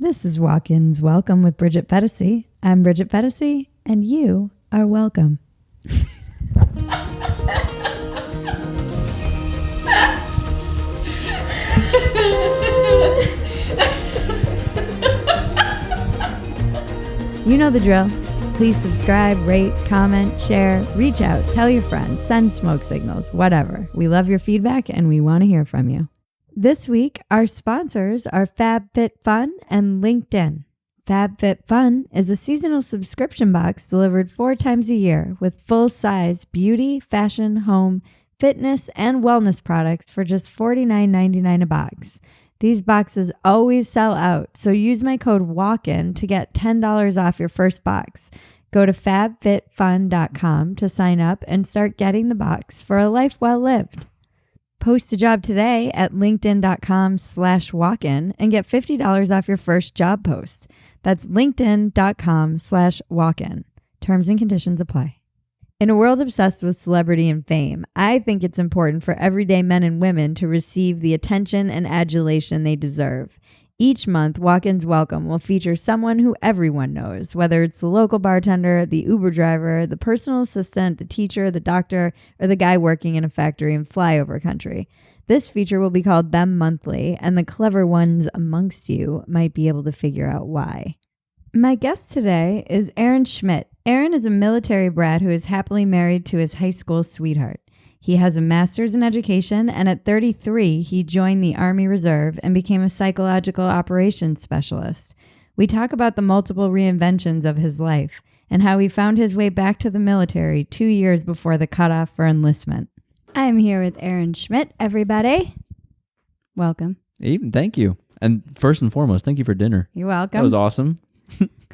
This is Walk-Ins Welcome with Bridget Phetasy. I'm Bridget Phetasy, and you are welcome. You know the drill. Please subscribe, rate, comment, share, reach out, tell your friends, send smoke signals, whatever. We love your feedback and we want to hear from you. This week, our sponsors are Fabfitfun and LinkedIn. Fabfitfun is a seasonal subscription box delivered 4 times a year with full-size beauty, fashion, home, fitness, and wellness products for just $49.99 a box. These boxes always sell out, so use my code WALKIN to get $10 off your first box. Go to fabfitfun.com to sign up and start getting the box for a life well lived. Post a job today at linkedin.com/walkin and get $50 off your first job post. That's linkedin.com/walkin. Terms and conditions apply. In a world obsessed with celebrity and fame, I think it's important for everyday men and women to receive the attention and adulation they deserve. Each month, Walk-Ins Welcome will feature someone who everyone knows, whether it's the local bartender, the Uber driver, the personal assistant, the teacher, the doctor, or the guy working in a factory in flyover country. This feature will be called Them Monthly, and the clever ones amongst you might be able to figure out why. My guest today is Aaron Schmidt. Aaron is a military brat who is happily married to his high school sweetheart. He has a master's in education, and at 33, he joined the Army Reserve and became a psychological operations specialist. We talk about the multiple reinventions of his life and how he found his way back to the military 2 years before the cutoff for enlistment. I'm here with Aaron Schmidt, everybody. Welcome. Eden, thank you. And first and foremost, thank you for dinner. You're welcome. That was awesome.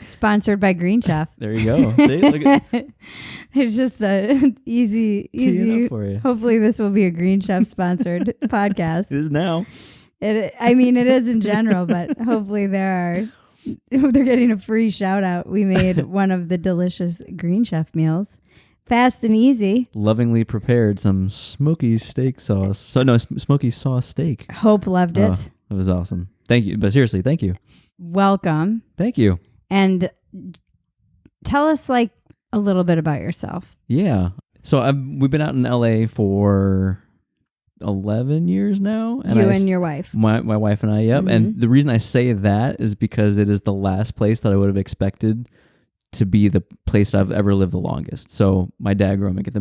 Sponsored by Green Chef. There you go. See, look at It's just a easy. for you. Hopefully this will be a Green Chef sponsored podcast. It is now. It is in general, but hopefully they're getting a free shout out. We made one of the delicious Green Chef meals. Fast and easy. Lovingly prepared some smoky steak sauce. Smoky sauce steak. Hope loved it. Oh, it was awesome. Thank you. But seriously, thank you. Welcome. Thank you. And tell us a little bit about yourself. Yeah. So we've been out in LA for 11 years now. And and your wife. My wife and I, yep. Mm-hmm. And the reason I say that is because it is the last place that I would have expected to be the place I've ever lived the longest. So my dad growing up in the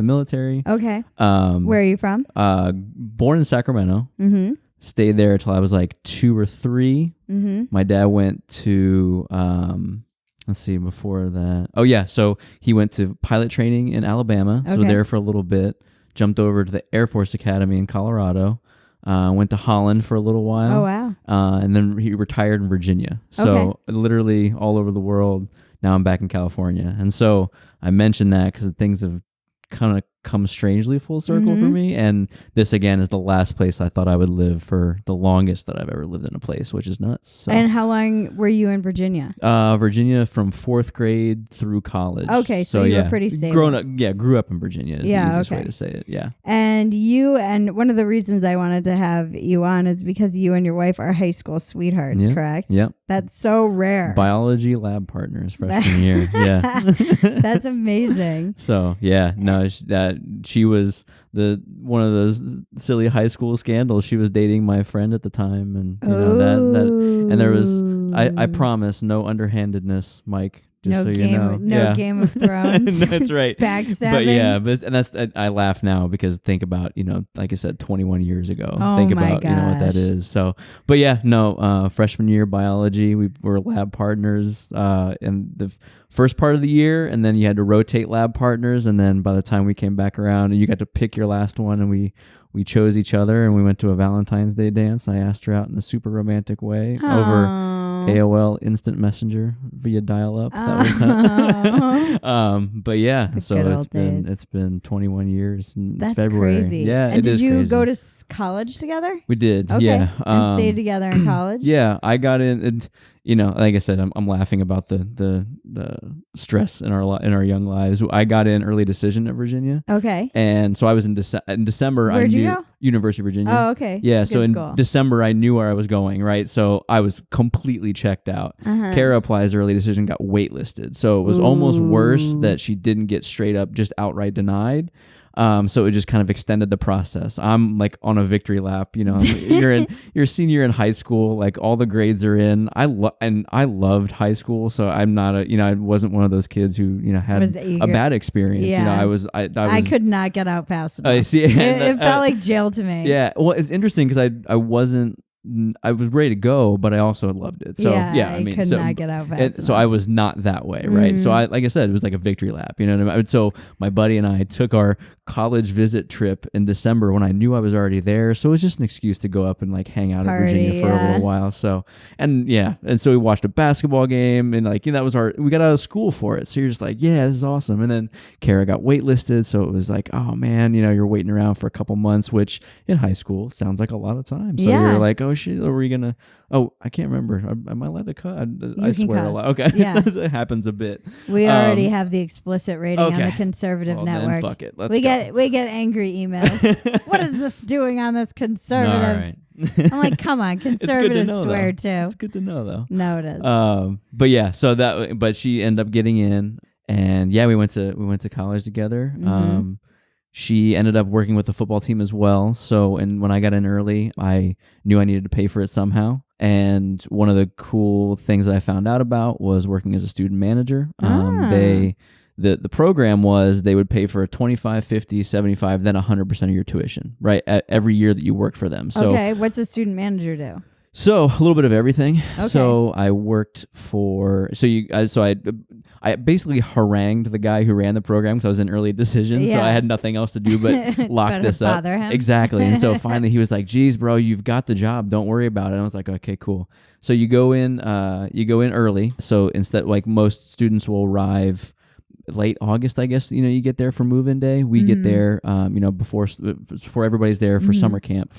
military. Okay. Where are you from? Born in Sacramento. Mm-hmm. Stayed there till I was like 2 or 3. Mm-hmm. My dad went to, before that. Oh, yeah. So he went to pilot training in Alabama. So Okay. there for a little bit. Jumped over to the Air Force Academy in Colorado. Went to Holland for a little while. Oh, wow. And then he retired in Virginia. So literally all over the world. Now I'm back in California. And so I mentioned that because things have kind of come strangely full circle for me, and this again is the last place I thought I would live for the longest that I've ever lived in a place, which is nuts. So. And how long were you in Virginia? Virginia from 4th grade through college. Okay, so you were pretty stable. Grew up in Virginia is the easiest way to say it. Yeah. And one of the reasons I wanted to have you on is because you and your wife are high school sweethearts, correct? Yep. That's so rare. Biology lab partners freshman year. Yeah. That's amazing. So yeah, no, she was one of those silly high school scandals. She was dating my friend at the time, and and there was I promise no underhandedness, Mike. Just so you know, Game of Thrones. That's right. Backstabbing. And that's I laugh now because think about like I said, 21 years ago. Oh think my about what that is. So, but yeah, no. Freshman year biology, we were lab partners in the first part of the year, and then you had to rotate lab partners, and then by the time we came back around, you got to pick your last one, and we chose each other, and we went to a Valentine's Day dance. I asked her out in a super romantic way over AOL Instant Messenger via dial-up. That was but yeah, so it's been 21 years in February. Crazy. Yeah, and did you go to college together? We did. Okay. Yeah. And stayed together in college? Yeah, I got in. like I said, I'm laughing about the stress in our young lives. I got in early decision at Virginia. Okay. And so I was in December. Where'd I knew you go? University of Virginia. Oh, okay. Yeah. That's So in school. December, I knew where I was going, right? So I was completely checked out. Kara applies early decision, got waitlisted. So it was almost worse that she didn't get straight up just outright denied. So it just kind of extended the process. I'm like on a victory lap, you're a senior in high school, like all the grades are in. I loved high school. So I'm not I wasn't one of those kids who, had a bad experience. Yeah. I could not get out fast enough. I see. It felt like jail to me. Yeah. Well, it's interesting because I was ready to go, but I also loved it. So I could not get out fast enough. So I was not that way, right? So like I said, it was like a victory lap. You know what I mean? So my buddy and I took our college visit trip in December when I knew I was already there. So it was just an excuse to go up and like hang out in Virginia for a little while. So and so we watched a basketball game and like that was we got out of school for it. So you're just like, yeah, this is awesome. And then Kara got waitlisted, so it was like, oh man, you're waiting around for a couple months, which in high school sounds like a lot of time. So you're like, oh shit, are we gonna? Oh, I can't remember. Am I allowed to cut? I swear a lot. Okay, yeah, it happens a bit. We already have the explicit rating on the conservative network. Then fuck it. We get angry emails. What is this doing on this conservative? All right. I'm like, come on, conservatives swear too. It's good to know though. No, it is. But yeah, but she ended up getting in, and yeah, we went to college together. She ended up working with the football team as well. So, and when I got in early, I knew I needed to pay for it somehow. And one of the cool things that I found out about was working as a student manager. The program was they would pay for a 25, 50, 75, then 100% of your tuition, right? Every year that you worked for them. So, okay, what's a student manager do? So a little bit of everything. Okay. So I worked for I basically harangued the guy who ran the program because I was in early decision. So I had nothing else to do but lock this up. Bother him. Exactly. And so finally he was like, "Geez, bro, you've got the job. Don't worry about it." And I was like, "Okay, cool." So you go in early. So instead, like most students will arrive late August, I guess, you get there for move-in day. We get there, before everybody's there for summer camp,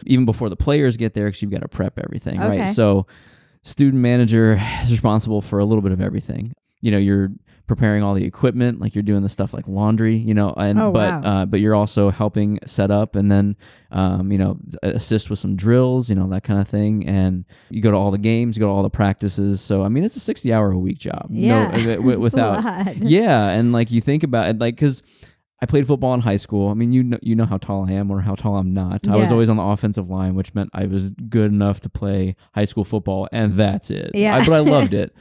even before the players get there, because you've got to prep everything, right? So student manager is responsible for a little bit of everything. You're preparing all the equipment, like you're doing the stuff like laundry, but you're also helping set up and then, assist with some drills, that kind of thing. And you go to all the games, you go to all the practices. So, I mean, it's a 60-hour-a-week job. Yeah. Without, yeah. And like you think about it, like, because I played football in high school. I mean, you know how tall I am or how tall I'm not. Yeah. I was always on the offensive line, which meant I was good enough to play high school football, and that's it. Yeah. But I loved it.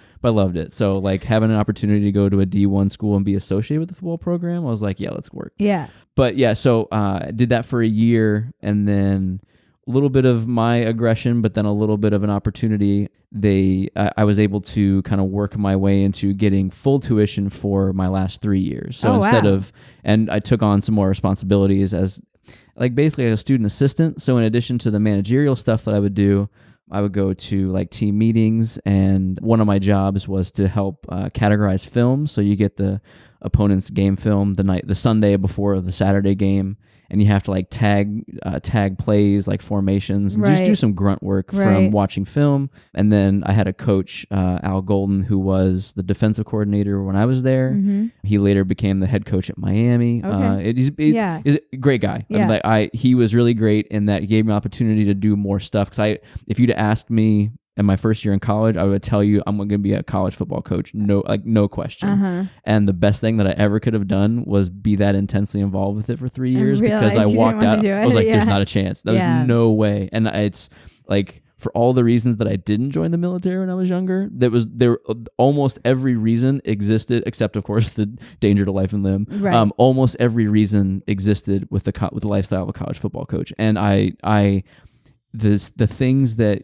So like having an opportunity to go to a D1 school and be associated with the football program, I was like, yeah, let's work. Yeah. But yeah, so I did that for a year, and then a little bit of my aggression, but then a little bit of an opportunity. I was able to kind of work my way into getting full tuition for my last 3 years. So and I took on some more responsibilities as like basically a student assistant. So in addition to the managerial stuff that I would do, I would go to like team meetings, and one of my jobs was to help categorize film. So you get the opponent's game film the Sunday before the Saturday game, and you have to like tag plays, like formations, and just do some grunt work from watching film. And then I had a coach, Al Golden, who was the defensive coordinator when I was there. Mm-hmm. He later became the head coach at Miami. Okay. He's a great guy. Yeah. He was really great in that he gave me an opportunity to do more stuff. Because if you'd asked me in my first year in college, I would tell you I'm going to be a college football coach. No question. Uh-huh. And the best thing that I ever could have done was be that intensely involved with it for 3 years, because I walked out. I was like, there's not a chance. There was no way. And it's like, for all the reasons that I didn't join the military when I was younger, there almost every reason existed, except of course the danger to life and limb. Right. Almost every reason existed with the lifestyle of a college football coach. And the things that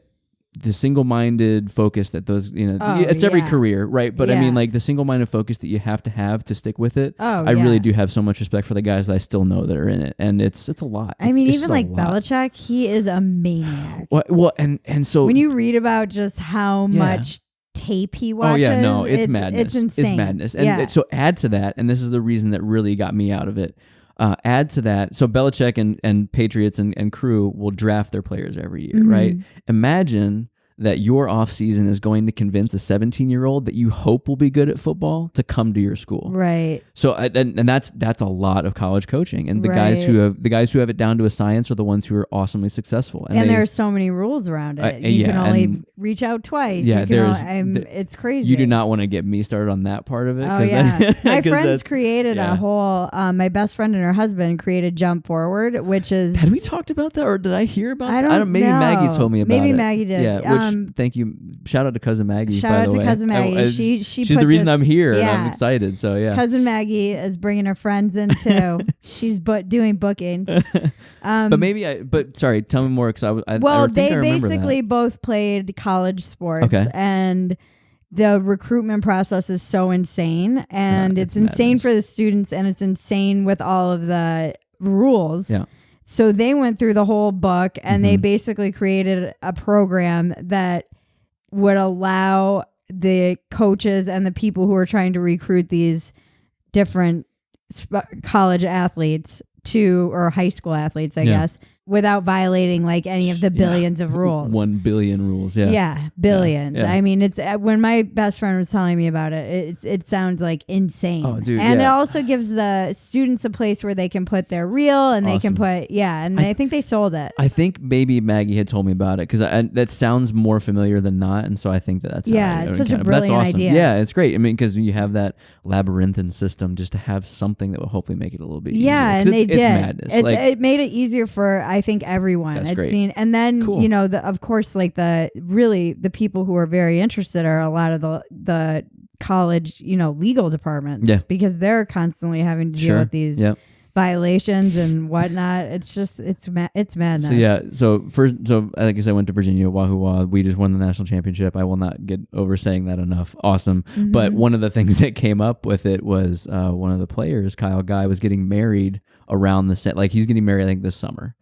the single-minded focus that those, it's every career, right? But I mean, like the single-minded focus that you have to stick with it. I really do have so much respect for the guys that I still know that are in it, and it's a lot. I mean, even like Belichick, he is a maniac. Well, and so when you read about just how much tape he watches, it's madness. It's insane. It's madness. And so add to that, and this is the reason that really got me out of it. Add to that, so Belichick and Patriots and crew will draft their players every year, right? Imagine that your off season is going to convince a 17-year-old that you hope will be good at football to come to your school. Right. So and that's a lot of college coaching, and the guys who have it down to a science are the ones who are awesomely successful. And there are so many rules around it. You can only reach out twice. Yeah, it's crazy. You do not want to get me started on that part of it. Oh yeah, my friends created a whole. My best friend and her husband created Jump Forward, which is. Had we talked about that, or did I hear about? I don't maybe know. Maggie told me about it. Maybe Maggie did. Yeah. Thank you. Shout out to cousin Maggie. Shout out to cousin Maggie. She's the reason I'm here, and I'm excited. So yeah. Cousin Maggie is bringing her friends in too. She's doing bookings. But sorry, tell me more because they basically both played college sports, and the recruitment process is so insane, and it's insane for the students, and it's insane with all of the rules. Yeah. So they went through the whole book, and they basically created a program that would allow the coaches and the people who are trying to recruit these different college athletes or high school athletes, I guess, without violating like any of the billions of rules. 1 billion rules. Yeah. Yeah. Billions. Yeah. I mean, it's when my best friend was telling me about it, it sounds like insane. Oh, dude, and it also gives the students a place where they can put their reel and they can put, and I think they sold it. I think maybe Maggie had told me about it because that sounds more familiar than not. And so I think that's it's such a brilliant idea. Yeah, it's great. I mean, because you have that labyrinthine system just to have something that will hopefully make it a little bit easier. Yeah, and they did. It's madness. It made it easier for, I think, everyone. That's I'd great. seen, and then of course, like the people who are very interested are a lot of the college, legal departments, because they're constantly having to deal with these violations and whatnot. It's just it's madness. So like I said, I went to Virginia, Wahoo Wah. We just won the national championship. I will not get over saying that enough. Awesome. But one of the things that came up with it was one of the players, Kyle Guy, was getting married around the set. Like he's getting married, I think, this summer.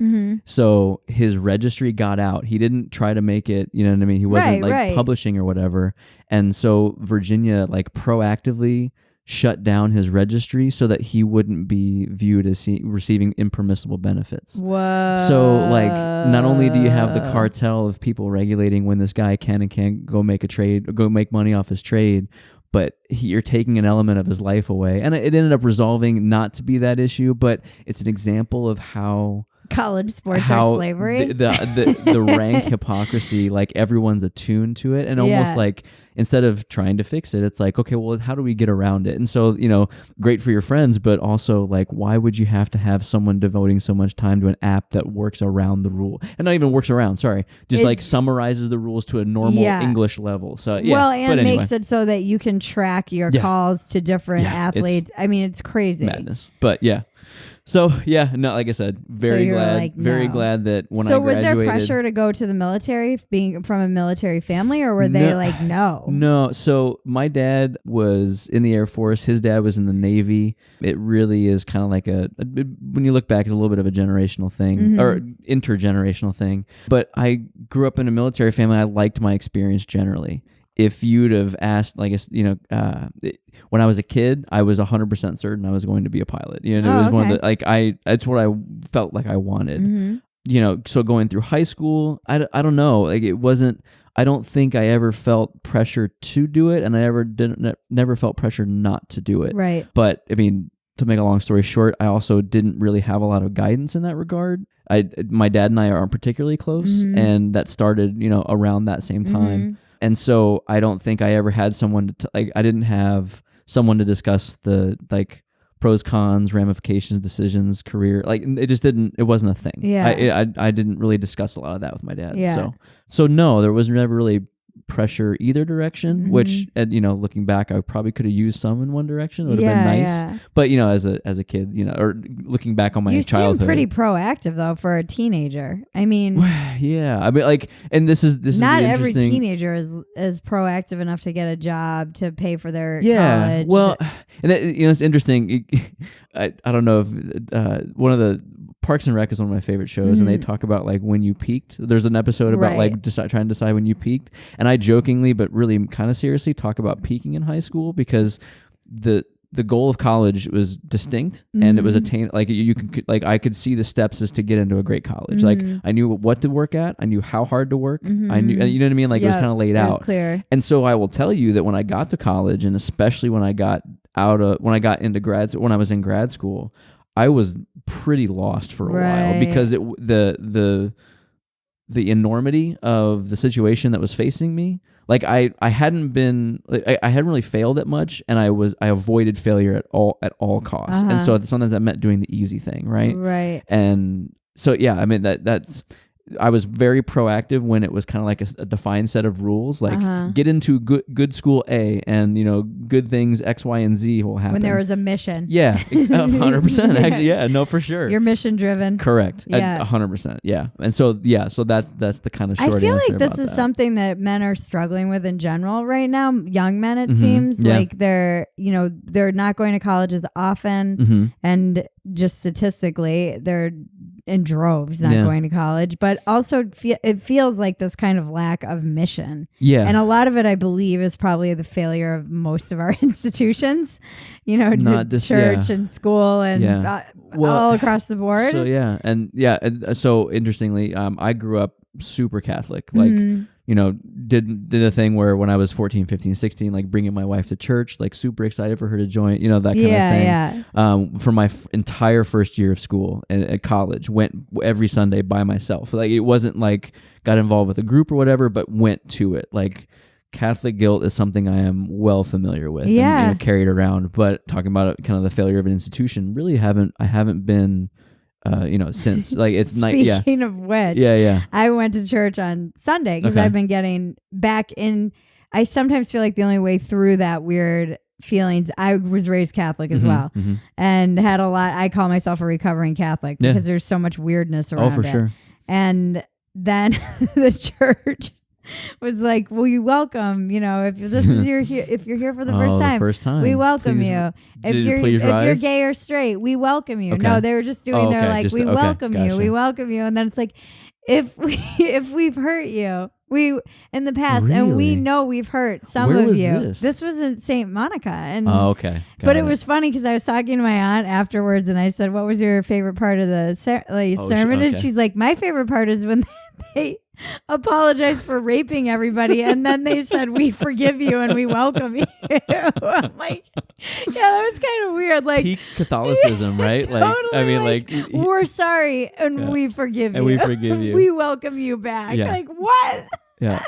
So his registry got out. He didn't try to make it, you know what I mean? He wasn't publishing or whatever. And so Virginia like proactively shut down his registry so that he wouldn't be viewed as receiving impermissible benefits. Whoa. So like not only do you have the cartel of people regulating when this guy can and can't go make a trade or go make money off his trade, but you're taking an element of his life away. And it ended up resolving not to be that issue, but it's an example of how college sports are slavery. The rank hypocrisy, like everyone's attuned to it, and almost like instead of trying to fix it, it's like, okay, well, how do we get around it? And so, great for your friends, but also like, why would you have to have someone devoting so much time to an app that works around the rule? And not even works around, just like summarizes the rules to a normal English level. So makes it so that you can track your calls to different athletes. I mean, it's crazy. Madness. But so like I said, very glad that when I graduated. So was there pressure to go to the military, being from a military family, or were they like, no? No. So my dad was in the Air Force. His dad was in the Navy. It really is kind of like when you look back, it's a little bit of a generational thing or intergenerational thing. But I grew up in a military family. I liked my experience generally. If you'd have asked, when I was a kid, I was 100% certain I was going to be a pilot. It was one of the, that's what I felt like I wanted. So going through high school, I don't know, like it wasn't, I don't think I ever felt pressure to do it, and I never felt pressure not to do it. Right. But I mean, to make a long story short, I also didn't really have a lot of guidance in that regard. My dad and I aren't particularly close, and that started, around that same time. And so I don't think I ever had someone I didn't have someone to discuss the pros, cons, ramifications, decisions, career. It wasn't a thing. Yeah. I didn't really discuss a lot of that with my dad. Yeah. So no, there was never really pressure either direction, which looking back, I probably could have used some in one direction. It would have been nice. Yeah. But as a kid, or looking back on my childhood, you seem pretty proactive though for a teenager. I mean, yeah. I mean, and this is not every teenager is proactive enough to get a job to pay for their college. Well, and that, it's interesting. I don't know if one of the Parks and Rec is one of my favorite shows, and they talk about when you peaked. There's an episode about trying to decide when you peaked, and I jokingly but really kind of seriously talk about peaking in high school, because the the goal of college was distinct and it was attained. Like you could, like I could see the steps as to get into a great college. Like I knew what to work at. I knew how hard to work. I knew, you know what I mean? Like it was kind of laid out. Clear. And so I will tell you that when I got to college, and especially when I got when I was in grad school, I was pretty lost for a while because the enormity of the situation that was facing me. Like I hadn't really failed at much, and I avoided failure at all costs. And so sometimes that meant doing the easy thing, right? Right. And so yeah, I mean that's I was very proactive when it was kind of like a defined set of rules, like get into good school A, and good things X, Y, and Z will happen. When there was a mission. Yeah, 100%. Actually, yeah, no, for sure. You're mission driven. Correct. Yeah, 100%. Yeah, and so that's the kind of short answer. I feel like this is that. something that men are struggling with in general right now. Young men, it seems like they're not going to college as often, and just statistically, they're in droves not going to college, but also it feels like this kind of lack of mission. Yeah. And a lot of it, I believe, is probably the failure of most of our institutions, church and school and all across the board. So and so interestingly, I grew up super Catholic, like did the thing where when I was 14, 15, 16, like bringing my wife to church, like super excited for her to join, that kind of thing. For my entire first year of school at college, went every Sunday by myself. Like it wasn't like got involved with a group or whatever, but went to it. Like Catholic guilt is something I am well familiar with and carried around. But talking about kind of the failure of an institution, really I haven't been since like it's night. Speaking of which, I went to church on Sunday because I've been getting back in. I sometimes feel like the only way through that weird feelings. I was raised Catholic as well, and had a lot. I call myself a recovering Catholic because there's so much weirdness around. Oh, for sure. And then the church was like, "Well, you welcome. If this is if you're here for the first time, we welcome you. If you're gay or straight, we welcome you." Okay. No, they were just doing. They're like, "We welcome you. We welcome you." And then it's like, if we've hurt you, we in the past, and we know we've hurt some of you. This was in St. Monica, and but it was funny because I was talking to my aunt afterwards, and I said, "What was your favorite part of the sermon?" And she's like, "My favorite part is when they apologized for raping everybody, and then they said, 'We forgive you and we welcome you.'" I'm like, yeah, that was kind of weird. Like peak Catholicism, right? Totally, like, I mean, like we're sorry and we forgive you. And we forgive you. We welcome you back. Yeah. Like what? Yeah.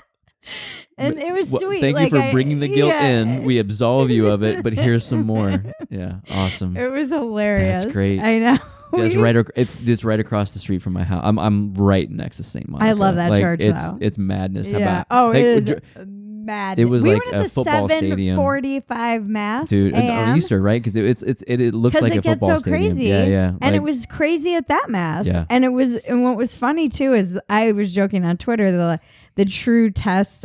And it was sweet. Thank you for bringing the guilt in. We absolve you of it, but here's some more. Yeah, awesome. It was hilarious. That's great. I know. It's right across the street from my house. I'm right next to St. Monica. I love that church though. It's madness. Yeah. It is madness. It was like a football stadium. 7:45 mass, dude, on Easter, right? Because it looks like a football stadium. Crazy. Yeah. And it was crazy at that mass. Yeah. And what was funny too is I was joking on Twitter the true test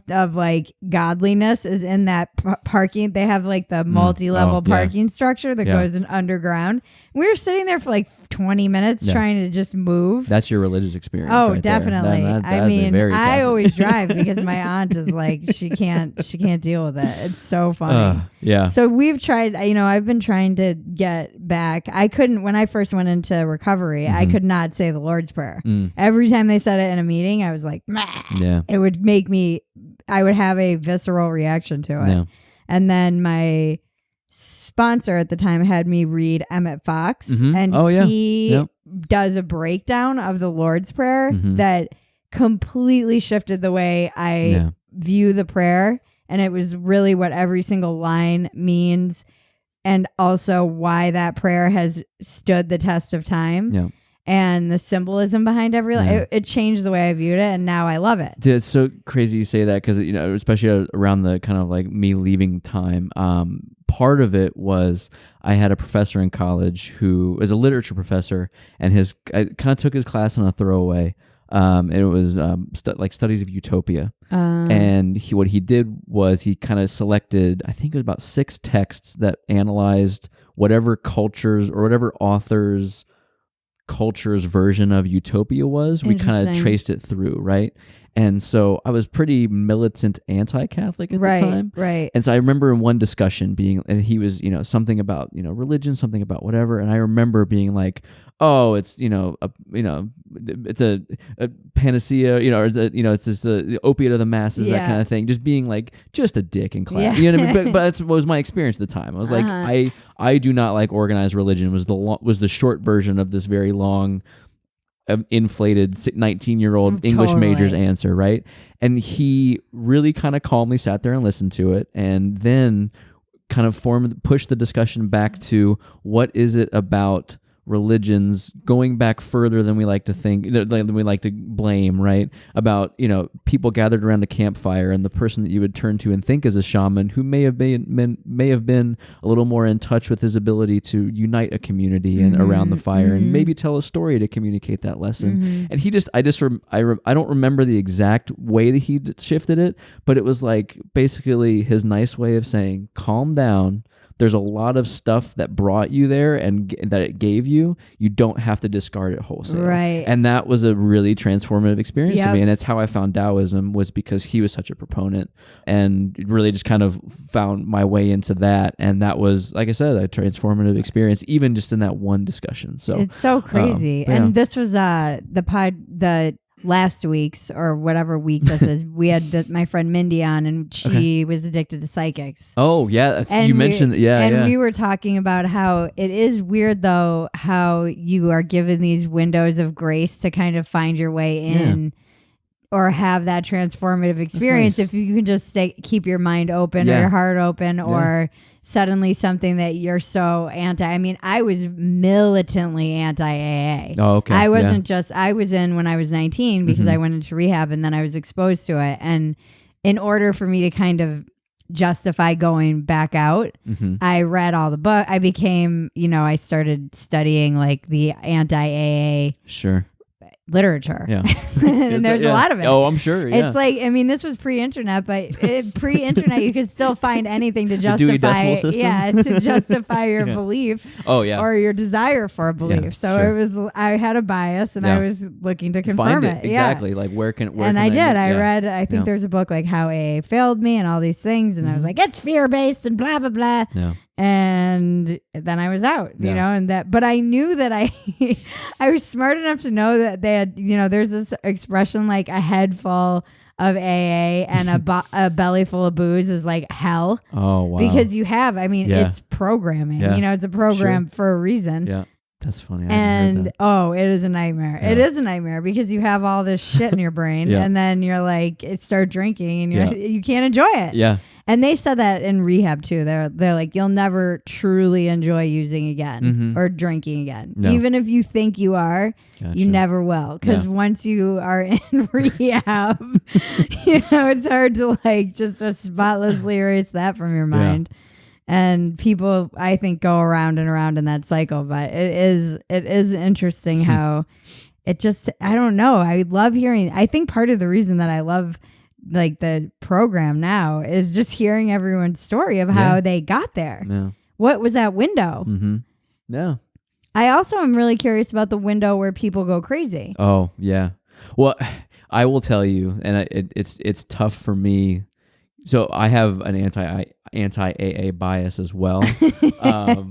of like godliness is in that parking. They have like the multi-level parking structure that goes in underground. We were sitting there for like 20 minutes trying to just move. That's your religious experience. Oh, right definitely. I mean, I always drive because my aunt is like, she can't deal with it. It's so funny. So we've tried, I've been trying to get back. I couldn't, when I first went into recovery, I could not say the Lord's Prayer. Every time they said it in a meeting, I was like, meh. Yeah. It would make me, I would have a visceral reaction to it. Yeah. And then my sponsor at the time had me read Emmett Fox, and he does a breakdown of the Lord's Prayer that completely shifted the way I view the prayer. And it was really what every single line means, and also why that prayer has stood the test of time. Yeah. And the symbolism behind every line, it changed the way I viewed it, and now I love it. Dude, it's so crazy you say that because, especially around the kind of like me leaving time, part of it was I had a professor in college who is a literature professor, and I kind of took his class on a throwaway. And it was like studies of utopia. And what he did was he kind of selected, I think it was about 6 texts that analyzed whatever cultures or whatever author's culture's version of utopia was. We kind of traced it through, right? And so I was pretty militant anti-Catholic at the time. Right. And so I remember in one discussion and he was, something about, religion, something about whatever. And I remember being like, oh, it's, it's a panacea, or it's just the opiate of the masses, that kind of thing. Just being like, just a dick in class. You know what I mean? But that was my experience at the time. I was like, I do not like organized religion was the short version of this very long, inflated 19-year-old English major's answer, right? And he really kind of calmly sat there and listened to it, and then kind of pushed the discussion back to what is it about religions, going back further than we like to think, than we like to blame, right? About, people gathered around a campfire and the person that you would turn to and think is a shaman who may have been a little more in touch with his ability to unite a community and around the fire and maybe tell a story to communicate that lesson. And I don't remember the exact way that he shifted it, but it was like basically his nice way of saying, calm down. There's a lot of stuff that brought you there and that it gave you. You don't have to discard it wholesale. Right. And that was a really transformative experience to me. And it's how I found Taoism, was because he was such a proponent, and really just kind of found my way into that. And that was, like I said, a transformative experience, even just in that one discussion. So it's so crazy. And this was the last week's, or whatever week this is, we had my friend Mindy on, and she was addicted to psychics. Oh yeah, and you mentioned we were talking about how it is weird though how you are given these windows of grace to kind of find your way in. Or have that transformative experience if you can just keep your mind open or your heart open, or suddenly something that you're so anti. I mean, I was militantly anti-AA. Oh, okay. I wasn't I was in when I was 19 because I went into rehab, and then I was exposed to it. And in order for me to kind of justify going back out, I read all the books. I became, I started studying like the anti-AA literature. Yeah. And there's a lot of it. Oh, I'm sure. Yeah. It's like, I mean, this was pre-internet, but pre-internet, you could still find anything to justify. The Dewey Decimal System? To justify your belief. Oh, yeah. Or your desire for a belief. Yeah, so I had a bias, and I was looking to confirm it. Exactly. Like where can I did. I read, I think there's a book like How AA Failed Me and all these things. And I was like, it's fear-based and blah, blah, blah. Yeah. And then I was out, you know, but I knew that I was smart enough to know that they had, there's this expression like a head full of AA and a belly full of booze is like hell. Oh, wow. Because it's programming, it's a program for a reason. Yeah. That's funny. And it is a nightmare. Yeah. It is a nightmare because you have all this shit in your brain and then you're like, start drinking and you can't enjoy it. Yeah. And they said that in rehab too. They're like, you'll never truly enjoy using again or drinking again. No. Even if you think you are, you never will. Because once you are in rehab, it's hard to like just spotlessly erase that from your mind. Yeah. And people, I think, go around and around in that cycle. But it is interesting how it just, I don't know. I love hearing, I think part of the reason that I love like the program now is just hearing everyone's story of how they got there. Yeah. What was that window? Mm-hmm. Yeah. I also am really curious about the window where people go crazy. Oh, yeah. Well, I will tell you, and it's tough for me. So I have an anti-AA bias as well. I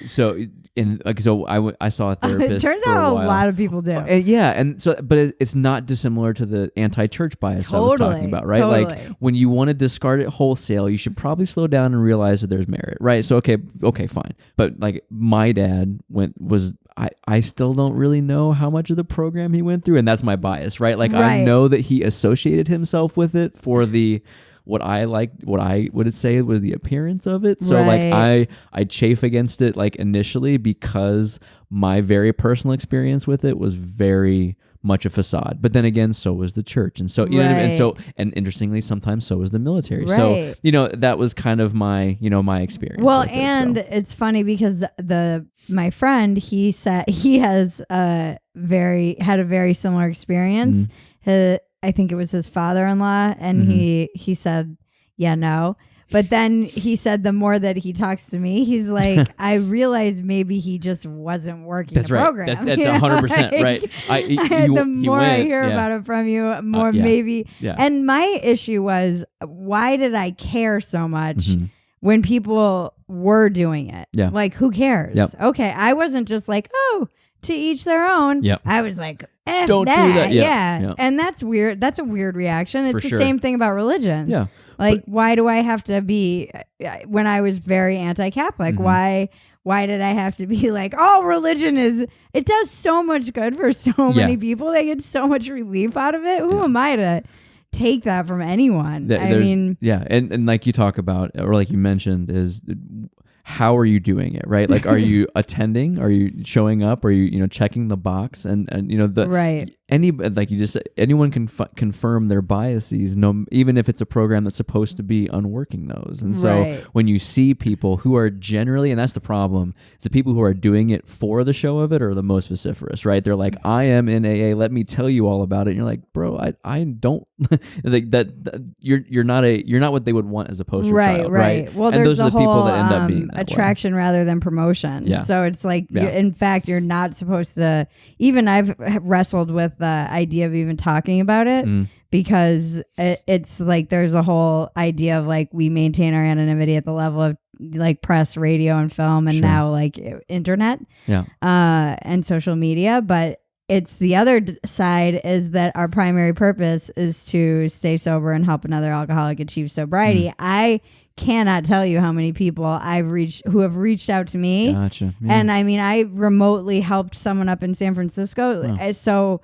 saw a therapist. It turns for out a while. A lot of people do. But it's not dissimilar to the anti-church bias I was talking about, right? Totally. Like when you want to discard it wholesale, you should probably slow down and realize that there's merit, right? So okay, fine. But like my dad I still don't really know how much of the program he went through, and that's my bias, right? Like I know that he associated himself with it for the what I would say was the appearance of it. So like I chafe against it like initially because my very personal experience with it was very much a facade. But then again, so was the church. And so, you know what I mean? And interestingly, sometimes so was the military. Right. So, that was kind of my, my experience. Well, it's funny because my friend, he said he has had a very similar experience. I think it was his father-in-law, and he said, no. But then he said the more that he talks to me, he's like, I realized maybe he just wasn't working That's the right. program. That's 100% right. The more I hear about it from you, more maybe. Yeah. And my issue was, why did I care so much when people were doing it? Yeah. Like, who cares? Yep. Okay, I wasn't just like, oh, to each their own. Yep. I was like, F don't that. do that. Yeah. And that's weird. That's a weird reaction. It's For the sure. same thing about religion. Yeah. Like, why do I have to be, when I was very anti-Catholic, why did I have to be like, oh, religion it does so much good for so many people. They get so much relief out of it. Who am I to take that from anyone? And like you talk about, or like you mentioned, is how are you doing it, right? Like, are you attending? Are you showing up? Are you checking the box? And right. Anyone can confirm their biases, even if it's a program that's supposed to be unworking those. And so when you see people who are generally, and that's the problem, it's the people who are doing it for the show of it are the most vociferous, right? They're like, I am in AA, let me tell you all about it. And you're like, bro, I don't like that you're not what they would want as a poster child, right? Well, and there's those are the people that end up being that attraction rather than promotion. Yeah. So it's like, in fact, you're not supposed to. Even I've wrestled with the idea of even talking about it because it's like there's a whole idea of like we maintain our anonymity at the level of like press, radio, and film, and now like internet, and social media. But it's the other side is that our primary purpose is to stay sober and help another alcoholic achieve sobriety. I cannot tell you how many people I've reached who have reached out to me. Gotcha. Yeah. And I mean, I remotely helped someone up in San Francisco. So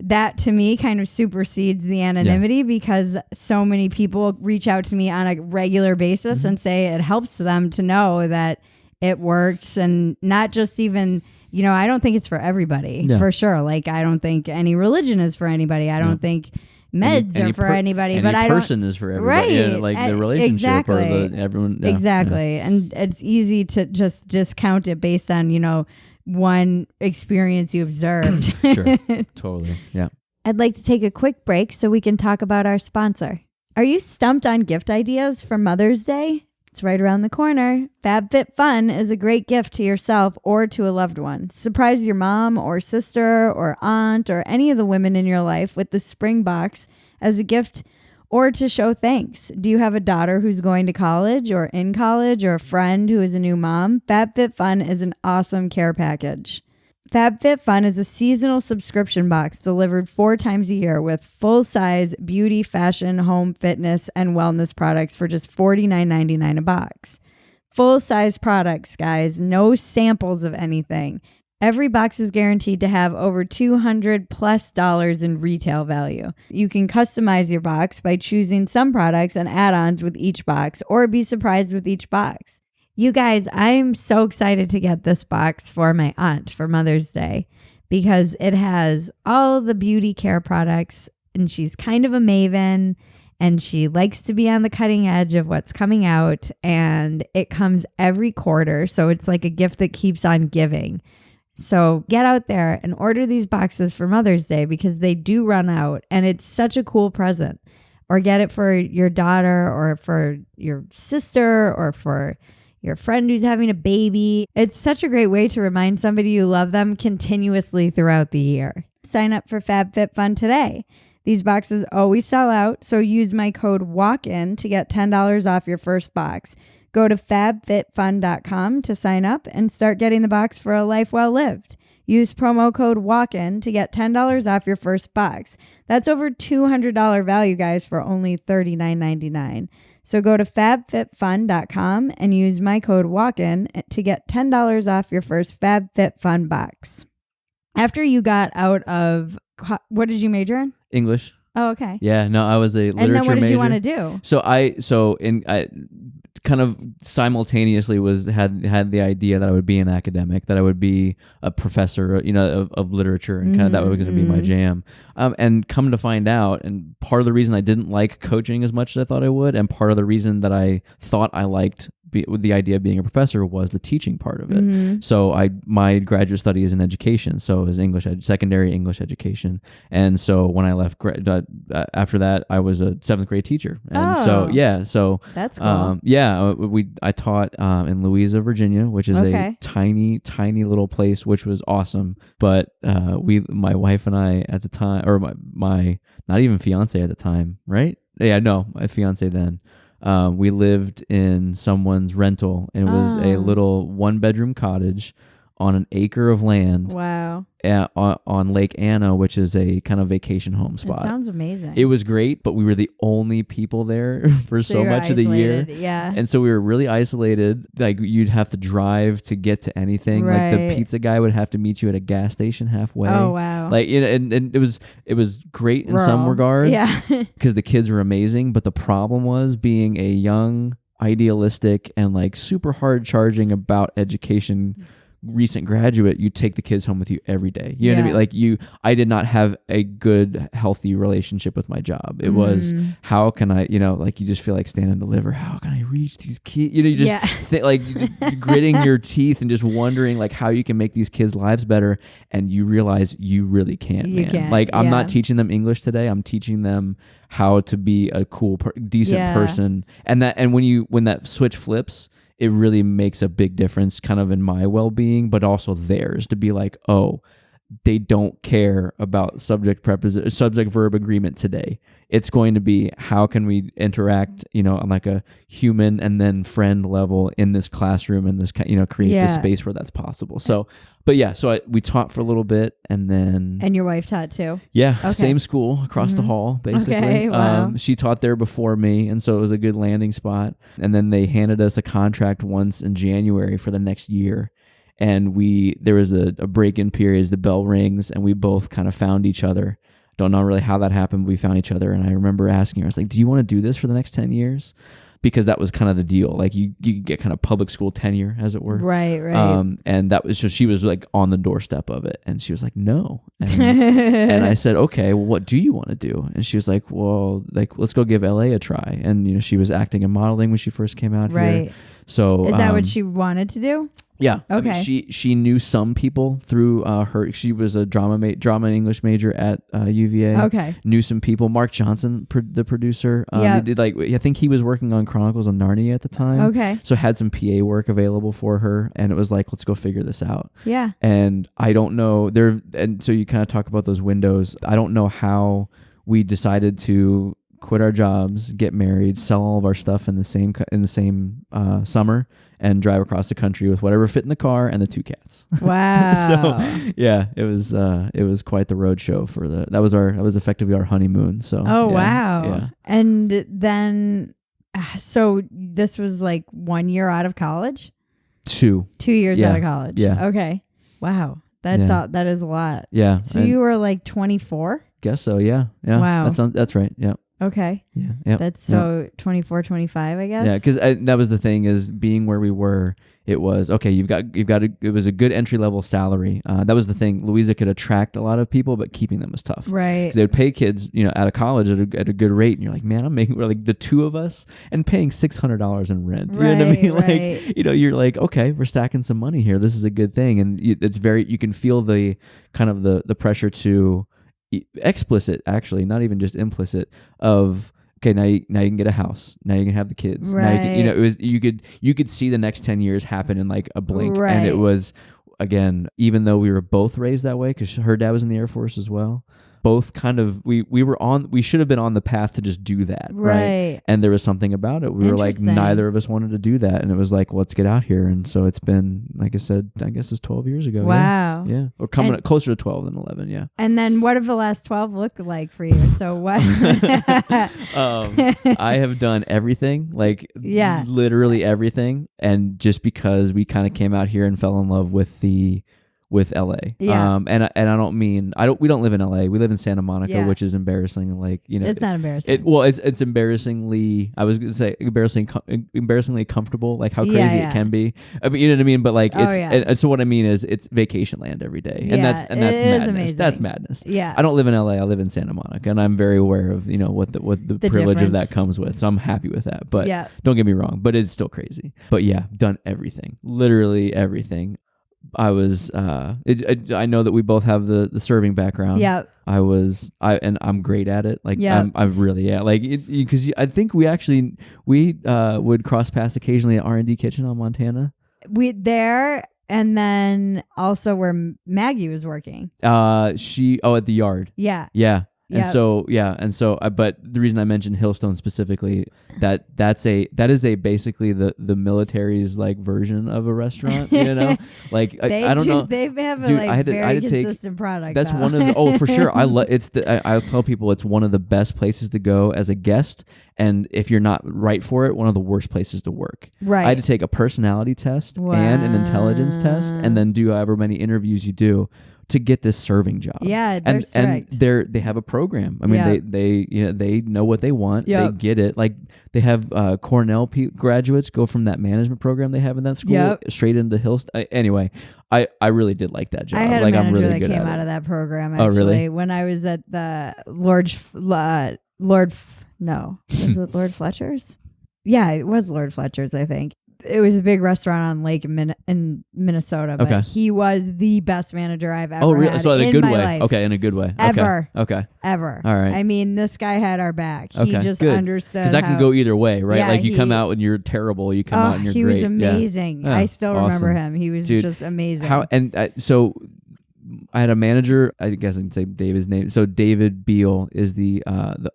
that to me kind of supersedes the anonymity because so many people reach out to me on a regular basis and say it helps them to know that it works, and not just even, I don't think it's for everybody for sure. Like, I don't think any religion is for anybody. I don't think meds are for anybody, but I don't. Person is for everybody. Right. Yeah, like the relationship or everyone. Yeah, exactly. Yeah. And it's easy to just discount it based on, one experience you observed. Sure. Totally. Yeah. I'd like to take a quick break so we can talk about our sponsor. Are you stumped on gift ideas for Mother's Day? It's right around the corner. Fabfitfun is a great gift to yourself or to a loved one. Surprise your mom or sister or aunt or any of the women in your life with the spring box as a gift or to show thanks. Do you have a daughter who's going to college or in college or a friend who is a new mom? Fabfitfun is an awesome care package. Fabfitfun is a seasonal subscription box delivered 4 times a year with full-size beauty, fashion, home, fitness, and wellness products for just $49.99 a box. Full-size products, guys. No samples of anything. Every box is guaranteed to have over $200+ in retail value. You can customize your box by choosing some products and add-ons with each box, or be surprised with each box. You guys, I'm so excited to get this box for my aunt for Mother's Day because it has all the beauty care products, and she's kind of a maven, and she likes to be on the cutting edge of what's coming out, and it comes every quarter, so it's like a gift that keeps on giving. So get out there and order these boxes for Mother's Day because they do run out, and it's such a cool present. Or get it for your daughter or for your sister or for your friend who's having a baby. It's such a great way to remind somebody you love them continuously throughout the year. Sign up for Fabfitfun today. These boxes always sell out, so use my code WALKIN to get $10 off your first box. Go to fabfitfun.com to sign up and start getting the box for a life well lived. Use promo code WALKIN to get $10 off your first box. That's over $200 value, guys, for only $39.99. So go to fabfitfun.com and use my code WALKIN to get $10 off your first Fabfitfun box. After you got out of, what did you major in? English. Oh, okay. Yeah, no, I was a literature major. And then what did you want to do? So I kind of simultaneously had the idea that I would be an academic, that I would be a professor, of literature, and kind of that was going to be my jam. And come to find out, and part of the reason I didn't like coaching as much as I thought I would, and part of the reason that I thought I liked the idea of being a professor was the teaching part of it. Mm-hmm. So my graduate study is in education, so it was secondary English education. And so when I left after that, I was a 7th grade teacher. And so that's cool. I taught in Louisa, Virginia, which is a tiny little place, which was awesome. But my wife and I at the time, or my not even fiance at the time, right? Yeah, no, my fiance then. We lived in someone's rental, and it was a little 1-bedroom cottage on an acre of land. Wow. On Lake Anna, which is a kind of vacation home spot. It sounds amazing. It was great, but we were the only people there for so much of the year. Yeah. And so we were really isolated. Like, you'd have to drive to get to anything. Right. Like, the pizza guy would have to meet you at a gas station halfway. Oh, wow. Like, and it was great in some regards. Yeah. Because the kids were amazing, but the problem was being a young, idealistic, and like super hard charging about education recent graduate, you take the kids home with you every day. You know what I mean? Like, I did not have a good, healthy relationship with my job. It was, how can I, like, you just feel like stand and deliver. How can I reach these kids? You just like gritting your teeth and just wondering like how you can make these kids' lives better. And you realize you really can't, man. Can't, like, I'm not teaching them English today. I'm teaching them how to be a cool, decent person. And when that switch flips, it really makes a big difference kind of in my well-being, but also theirs, to be like, oh, they don't care about subject verb agreement today. It's going to be, how can we interact, on like a human and then friend level in this classroom, and this, create this space where that's possible. So, but yeah, so we taught for a little bit, and then... And your wife taught too? Yeah, okay. Same school across the hall, basically. Okay, wow. She taught there before me, and so it was a good landing spot. And then they handed us a contract once in January for the next year. And there was a break-in period as the bell rings, and we both kind of found each other. Don't know really how that happened, but we found each other. And I remember asking her, I was like, do you want to do this for the next 10 years? Because that was kind of the deal. Like, you get kind of public school tenure, as it were. Right. And that was just, she was like on the doorstep of it. And she was like, no. And I said, okay, well, what do you want to do? And she was like, well, like, let's go give LA a try. And, she was acting and modeling when she first came out here. So is that what she wanted to do? Yeah. Okay. I mean, she knew some people through she was a drama and English major at UVA. Okay. Knew some people. Mark Johnson, the producer. He did I think he was working on Chronicles of Narnia at the time. Okay. So had some PA work available for her, and it was like, let's go figure this out. Yeah. And I don't know and so you kind of talk about those windows. I don't know how we decided to quit our jobs, get married, sell all of our stuff in the same summer, and drive across the country with whatever fit in the car and the 2 cats. Wow. So yeah, it was quite the road show that was effectively our honeymoon. So wow. Yeah. And then so this was like 1 year out of college? 2 years out of college. Yeah. Okay. Wow. That is a lot. Yeah. So you were like 24? Guess so, yeah. Yeah. Wow. That's right. Yeah. Okay. Yeah. Yep. That's so 24, 25, I guess. Yeah, because that was the thing, is being where we were. It was okay. It was a good entry level salary. That was the thing. Louisa could attract a lot of people, but keeping them was tough. Right. They would pay kids, out of college at a good rate, and you're like, man, we're like the 2 of us and paying $600 in rent. You know what I mean? Right. Like, you're like, okay, we're stacking some money here. This is a good thing, and it's you can feel the kind of the pressure to explicit, actually, not even just implicit, of, okay, now you can get a house. Now you can have the kids. Right. Now you can, you could see the next 10 years happen in like a blink. Right. And it was, again, even though we were both raised that way, because her dad was in the Air Force as well, both kind of, we should have been on the path to just do that. Right. And there was something about it. We were like, neither of us wanted to do that. And it was like, let's get out here. And so it's been, like I said, I guess it's 12 years ago. Wow. Yeah. Or coming closer to 12 than 11. Yeah. And then what have the last 12 looked like for you? So what? I have done everything, like literally everything. And just because we kind of came out here and fell in love with with LA. Yeah. And I don't mean we don't live in LA. We live in Santa Monica, Yeah. which is embarrassing. Like, you know, It's not embarrassing. It's embarrassingly, I was gonna say embarrassingly comfortable. Like how crazy Yeah. it can be. I mean, you know what I mean. But like, Oh, it's yeah. and so what I mean is it's vacation land every day, and Yeah, that's it is madness. amazing. That's madness. Yeah. I don't live in LA. I live in Santa Monica, and I'm very aware of, you know, what the privilege of that difference. comes with. So I'm happy with that. But Yeah. don't get me wrong. But it's still crazy. But yeah, done everything, literally everything. I was I know that we both have the serving background. Yeah. And I'm great at it. Like, Yeah. I'm really, yeah. Like, because I think we would cross paths occasionally at R&D Kitchen on Montana. We there, and then also where Maggie was working. At the yard. Yeah. Yeah. And Yep. so but the reason I mentioned Hillstone specifically, that is basically the military's like version of a restaurant, you know? Like, I don't know. They have Dude, a I had very to take consistent product. That's though. one of the, for sure. I'll tell people it's one of the best places to go as a guest, and if you're not right for it, one of the worst places to work. Right. I had to take a personality test and an intelligence test, and then do however many interviews you do to get this serving job. Yeah, they're strict. And they have a program. I mean, Yeah. they know what they want. Yep. They get it. Like, they have Cornell graduates go from that management program they have in that school Yep. straight into Hills. Anyway, I really did like that job. I had like, a manager I'm really that good came at out it. of that program. Oh, Actually, really? when I was at the no, was it Lord Fletcher's? Yeah, it was Lord Fletcher's, I think. It was a big restaurant on Lake in Minnesota, but Okay. he was the best manager I've ever Oh, really? had So in a in good my way. life. Okay, in a good way. Ever. Okay. Ever. All right. I mean, this guy had our back. He Okay, just good. understood. Because that can go either way, right? Yeah, like, you come he- out and you're terrible. You come out and you're he great. was amazing. Yeah. I still remember Awesome. him. He was Dude, just amazing. So I had a manager. I guess I can say David's name. So David Beal is the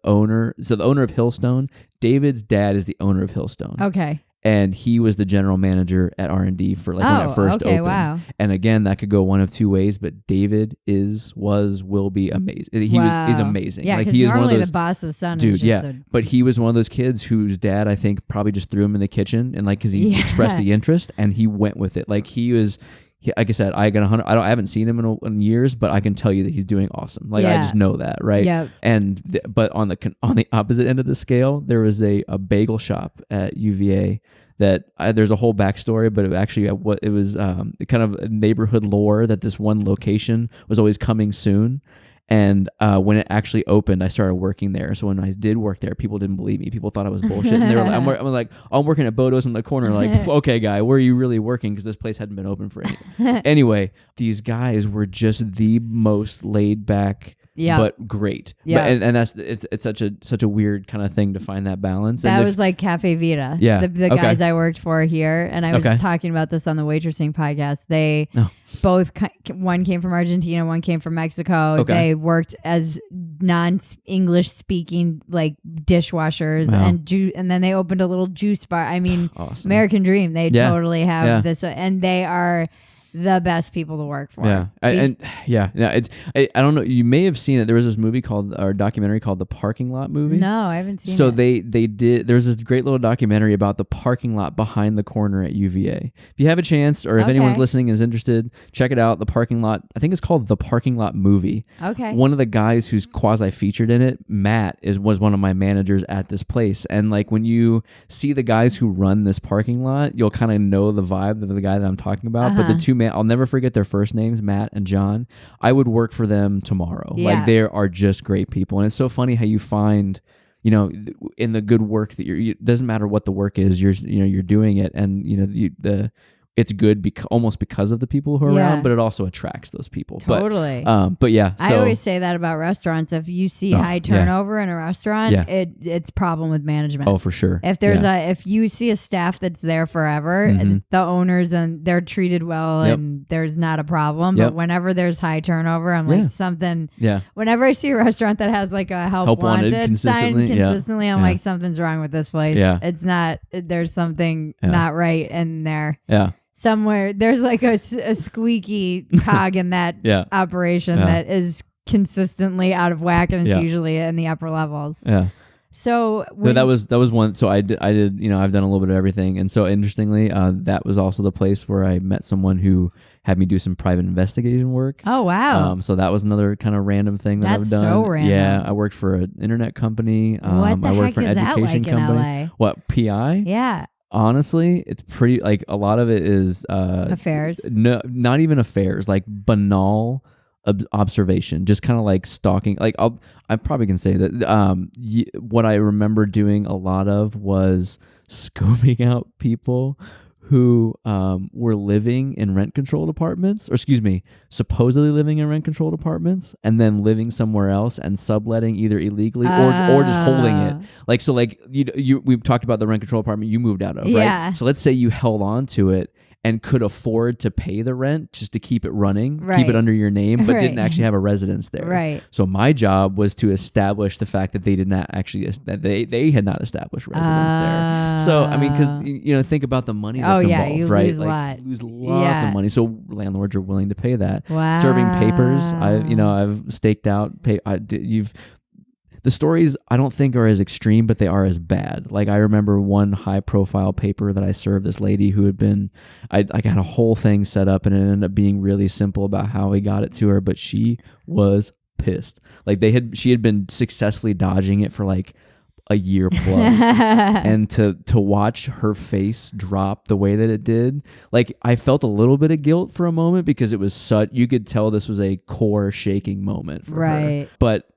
owner. So the owner of Hillstone. David's dad is the owner of Hillstone. Okay. And he was the general manager at R&D for when it first okay, opened. wow. And again, that could go one of two ways, but David will be amazing. He's amazing. Yeah, like, because he is normally one of those, the boss's son dude, is just but he was one of those kids whose dad, I think, probably just threw him in the kitchen, and like, because he expressed the interest and he went with it. Like, like I said, I haven't seen him in years, but I can tell you that he's doing awesome. Like, I Yeah. just know that, right? Yep. But on the opposite end of the scale, there was a bagel shop at UVA that there's a whole backstory, but it was kind of a neighborhood lore that this one location was always coming soon. And when it actually opened, I started working there. So when I did work there, people didn't believe me. People thought I was bullshit. And they were like, I'm working at Bodo's in the corner. Like, okay, guy, where are you really working? Because this place hadn't been open for any. Anyway, these guys were just the most laid back, but great. Yeah. And it's such a weird kind of thing to find that balance. That And was like Cafe Vita. Yeah. The guys I worked for here, and I was talking about this on the Waitressing podcast. They both, one came from Argentina, one came from Mexico. Okay. They worked as non-English speaking like dishwashers, Wow. and then they opened a little juice bar. I mean, awesome. American Dream. They Yeah. totally have Yeah. this, and they are the best people to work for. Yeah. I don't know. You may have seen it. There was this documentary called The Parking Lot Movie. No, I haven't seen So it. they did. There's this great little documentary about the parking lot behind the corner at UVA. If you have a chance, or if anyone's listening is interested, check it out. The parking lot. I think it's called The Parking Lot Movie. Okay. One of the guys who's quasi featured in it, Matt, was one of my managers at this place. And like, when you see the guys who run this parking lot, you'll kind of know the vibe of the guy that I'm talking about. But the two I'll never forget their first names, Matt and John. I would work for them tomorrow. Yeah. Like, they are just great people. And it's so funny how you find, you know, in the good work that it doesn't matter what the work is, you're doing it, and it's good almost because of the people who are around, but it also attracts those people. Totally. But yeah, so, I always say that about restaurants. If you see high turnover in a restaurant, it's problem with management. Oh, for sure. If there's if you see a staff that's there forever, the owners, and they're treated well, and there's not a problem. But whenever there's high turnover, I'm like, something. Yeah. Whenever I see a restaurant that has like a help wanted sign consistently, I'm like, something's wrong with this place. Yeah. It's not. There's something not right in there. Yeah. Somewhere there's like a squeaky cog in that operation that is consistently out of whack, and it's usually in the upper levels. Yeah. So that was one. So I did, I've done a little bit of everything. And so interestingly, that was also the place where I met someone who had me do some private investigation work. Oh, wow. So that was another kind of random thing that I've done. That's so random. Yeah, I worked for an internet company. What the I worked heck for an is that education like in company. LA? What, PI? Yeah. Honestly, it's pretty, like, a lot of it is Affairs. No, not even affairs, like banal observation, just kind of like stalking. Like I probably can say that what I remember doing a lot of was scoping out people who were living in rent-controlled apartments, or excuse me, supposedly living in rent-controlled apartments, and then living somewhere else and subletting either illegally or just holding it. Like, so like we've talked about the rent-controlled apartment you moved out of, Yeah. right? So let's say you held on to it and could afford to pay the rent just to keep it running, keep it under your name, but didn't actually have a residence there. Right. So my job was to establish the fact that they did not actually, that they had not established residence there. So, I mean, because, think about the money that's involved, you right? lose like, you lose lots of money. So landlords are willing to pay that. Wow. Serving papers, I've staked out, the stories I don't think are as extreme, but they are as bad. Like, I remember one high profile paper that I served this lady who had been, I had a whole thing set up, and it ended up being really simple about how we got it to her, but she was pissed. Like, she had been successfully dodging it for like a year plus. And to watch her face drop the way that it did, like, I felt a little bit of guilt for a moment, because it was you could tell this was a core shaking moment for her. But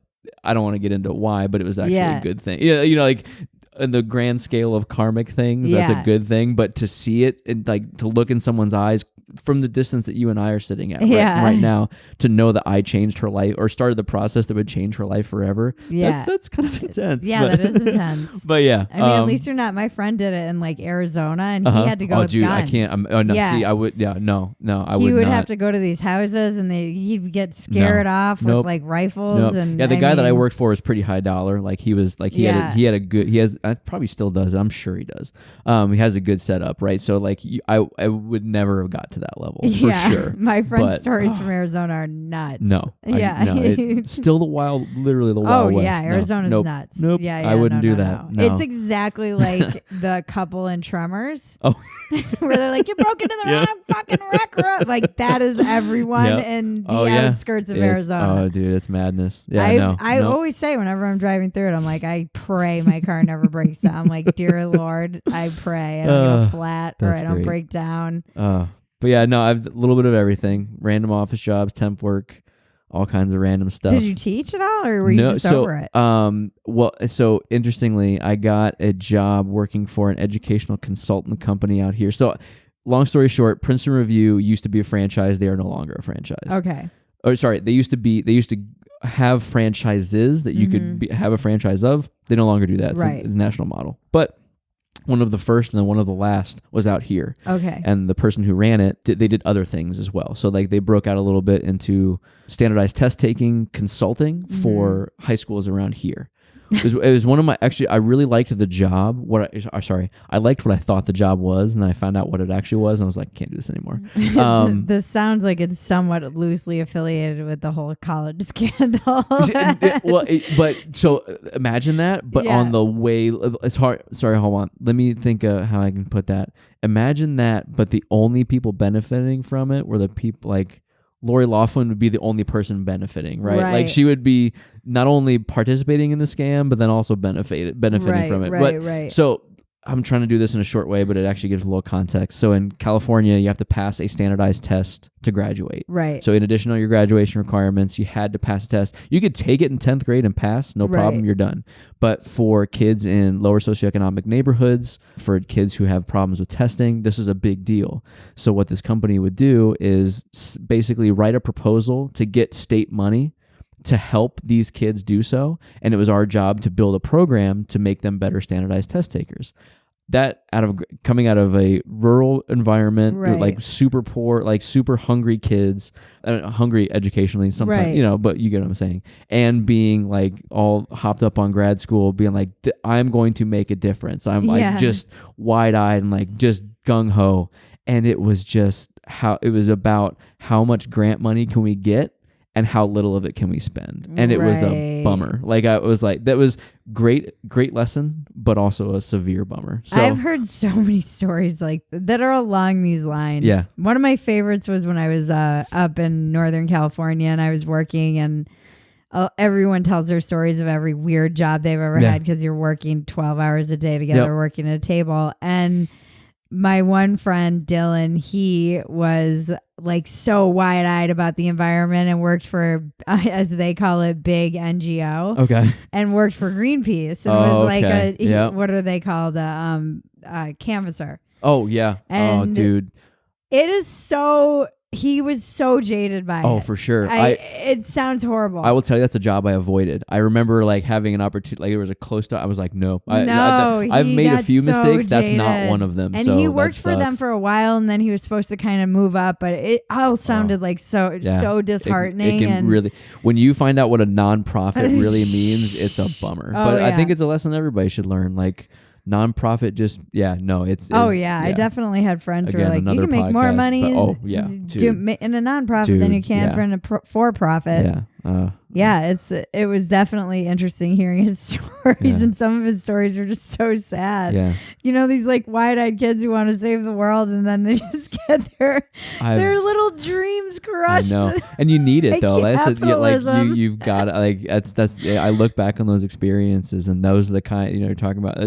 I don't want to get into why, but it was actually a good thing. Yeah, like, in the grand scale of karmic things, that's a good thing. But to see it, and like to look in someone's eyes from the distance that you and I are sitting at right now, to know that I changed her life or started the process that would change her life forever. That's kind of intense. Yeah, that is intense. But yeah, I mean, at least you're not. My friend did it in like Arizona, and he had to go. With dude, guns. I can't. See, I would. Yeah, no, I would. He would not. have to go to these houses, and he'd get scared off with like rifles. And the guy that I worked for was pretty high dollar. Like, he was like he had a good. He has. I probably still does. I'm sure he does. He has a good setup, right? So like, I would never have got to that level for sure. My friend's stories from Arizona are nuts. No. It's still literally the Wild West. Yeah, Arizona's nuts. Nope. Yeah, I wouldn't do that. No. It's exactly like the couple in Tremors. Oh. Where they're like, you broke into the wrong fucking rec room. Like, that is everyone in the outskirts of Arizona. Oh, dude, it's madness. Yeah, I always say, whenever I'm driving through it, I'm like, I pray my car never breaks down. I'm like, dear Lord, I pray I don't get a flat, or I don't break down. But yeah, no, I've a little bit of everything. Random office jobs, temp work, all kinds of random stuff. Did you teach at all, or were you just over it? Well, so interestingly, I got a job working for an educational consultant company out here. So, long story short, Princeton Review used to be a franchise. They are no longer a franchise. Okay. Or sorry, they used to have franchises that you could have a franchise of. They no longer do that. It's a national model. But one of the first and then one of the last was out here. Okay. And the person who ran it, they did other things as well. So like, they broke out a little bit into standardized test taking consulting for high schools around here. It was one of my, actually, I really liked the job. I liked what I thought the job was, and then I found out what it actually was, and I was like, I can't do this anymore. This sounds like it's somewhat loosely affiliated with the whole college scandal. But so imagine that, but on the way, it's hard. Sorry, hold on. Let me think how I can put that. Imagine that, but the only people benefiting from it were the people like, Lori Loughlin would be the only person benefiting, right? Like, she would be not only participating in the scam, but then also benefiting from it. Right. So I'm trying to do this in a short way, but it actually gives a little context. So in California, you have to pass a standardized test to graduate. Right. So in addition to your graduation requirements, you had to pass a test. You could take it in 10th grade and pass, no problem, you're done. But for kids in lower socioeconomic neighborhoods, for kids who have problems with testing, this is a big deal. So what this company would do is basically write a proposal to get state money to help these kids do so. And it was our job to build a program to make them better standardized test takers. That coming out of a rural environment, like super poor, like super hungry kids, hungry educationally sometimes, but you get what I'm saying. And being like all hopped up on grad school, being like, I'm going to make a difference. I'm like just wide eyed and like just gung ho. And it was just it was about how much grant money can we get, and how little of it can we spend? And it was a bummer. Like I was like, that was great lesson, but also a severe bummer. So I've heard so many stories like that are along these lines. Yeah. One of my favorites was when I was up in Northern California and I was working, and everyone tells their stories of every weird job they've ever had because you're working 12 hours a day together, working at a table. And my one friend, Dylan, he was like so wide-eyed about the environment and worked for, as they call it, big NGO. Okay. And worked for Greenpeace. And was like what are they called? Canvasser. Oh, yeah. And dude. It is so... He was so jaded by it. Oh, for sure. It sounds horrible. I will tell you, that's a job I avoided. I remember like having an opportunity, like there was a close to, I was like, no. I've made a few mistakes. That's not one of them. And so he worked for them for a while, and then he was supposed to kind of move up, but it all sounded like so disheartening. It can really, when you find out what a nonprofit really means, it's a bummer. But I think it's a lesson everybody should learn. Like, nonprofit I definitely had friends who were like, you can make more money in a nonprofit than you can for a for-profit. It was definitely interesting hearing his stories, and some of his stories were just so sad. You know, these like wide-eyed kids who want to save the world, and then they just get their little dreams crushed. I know, and you need it though. Capitalism. You've got like that's. I look back on those experiences, and those are the kind you're talking about.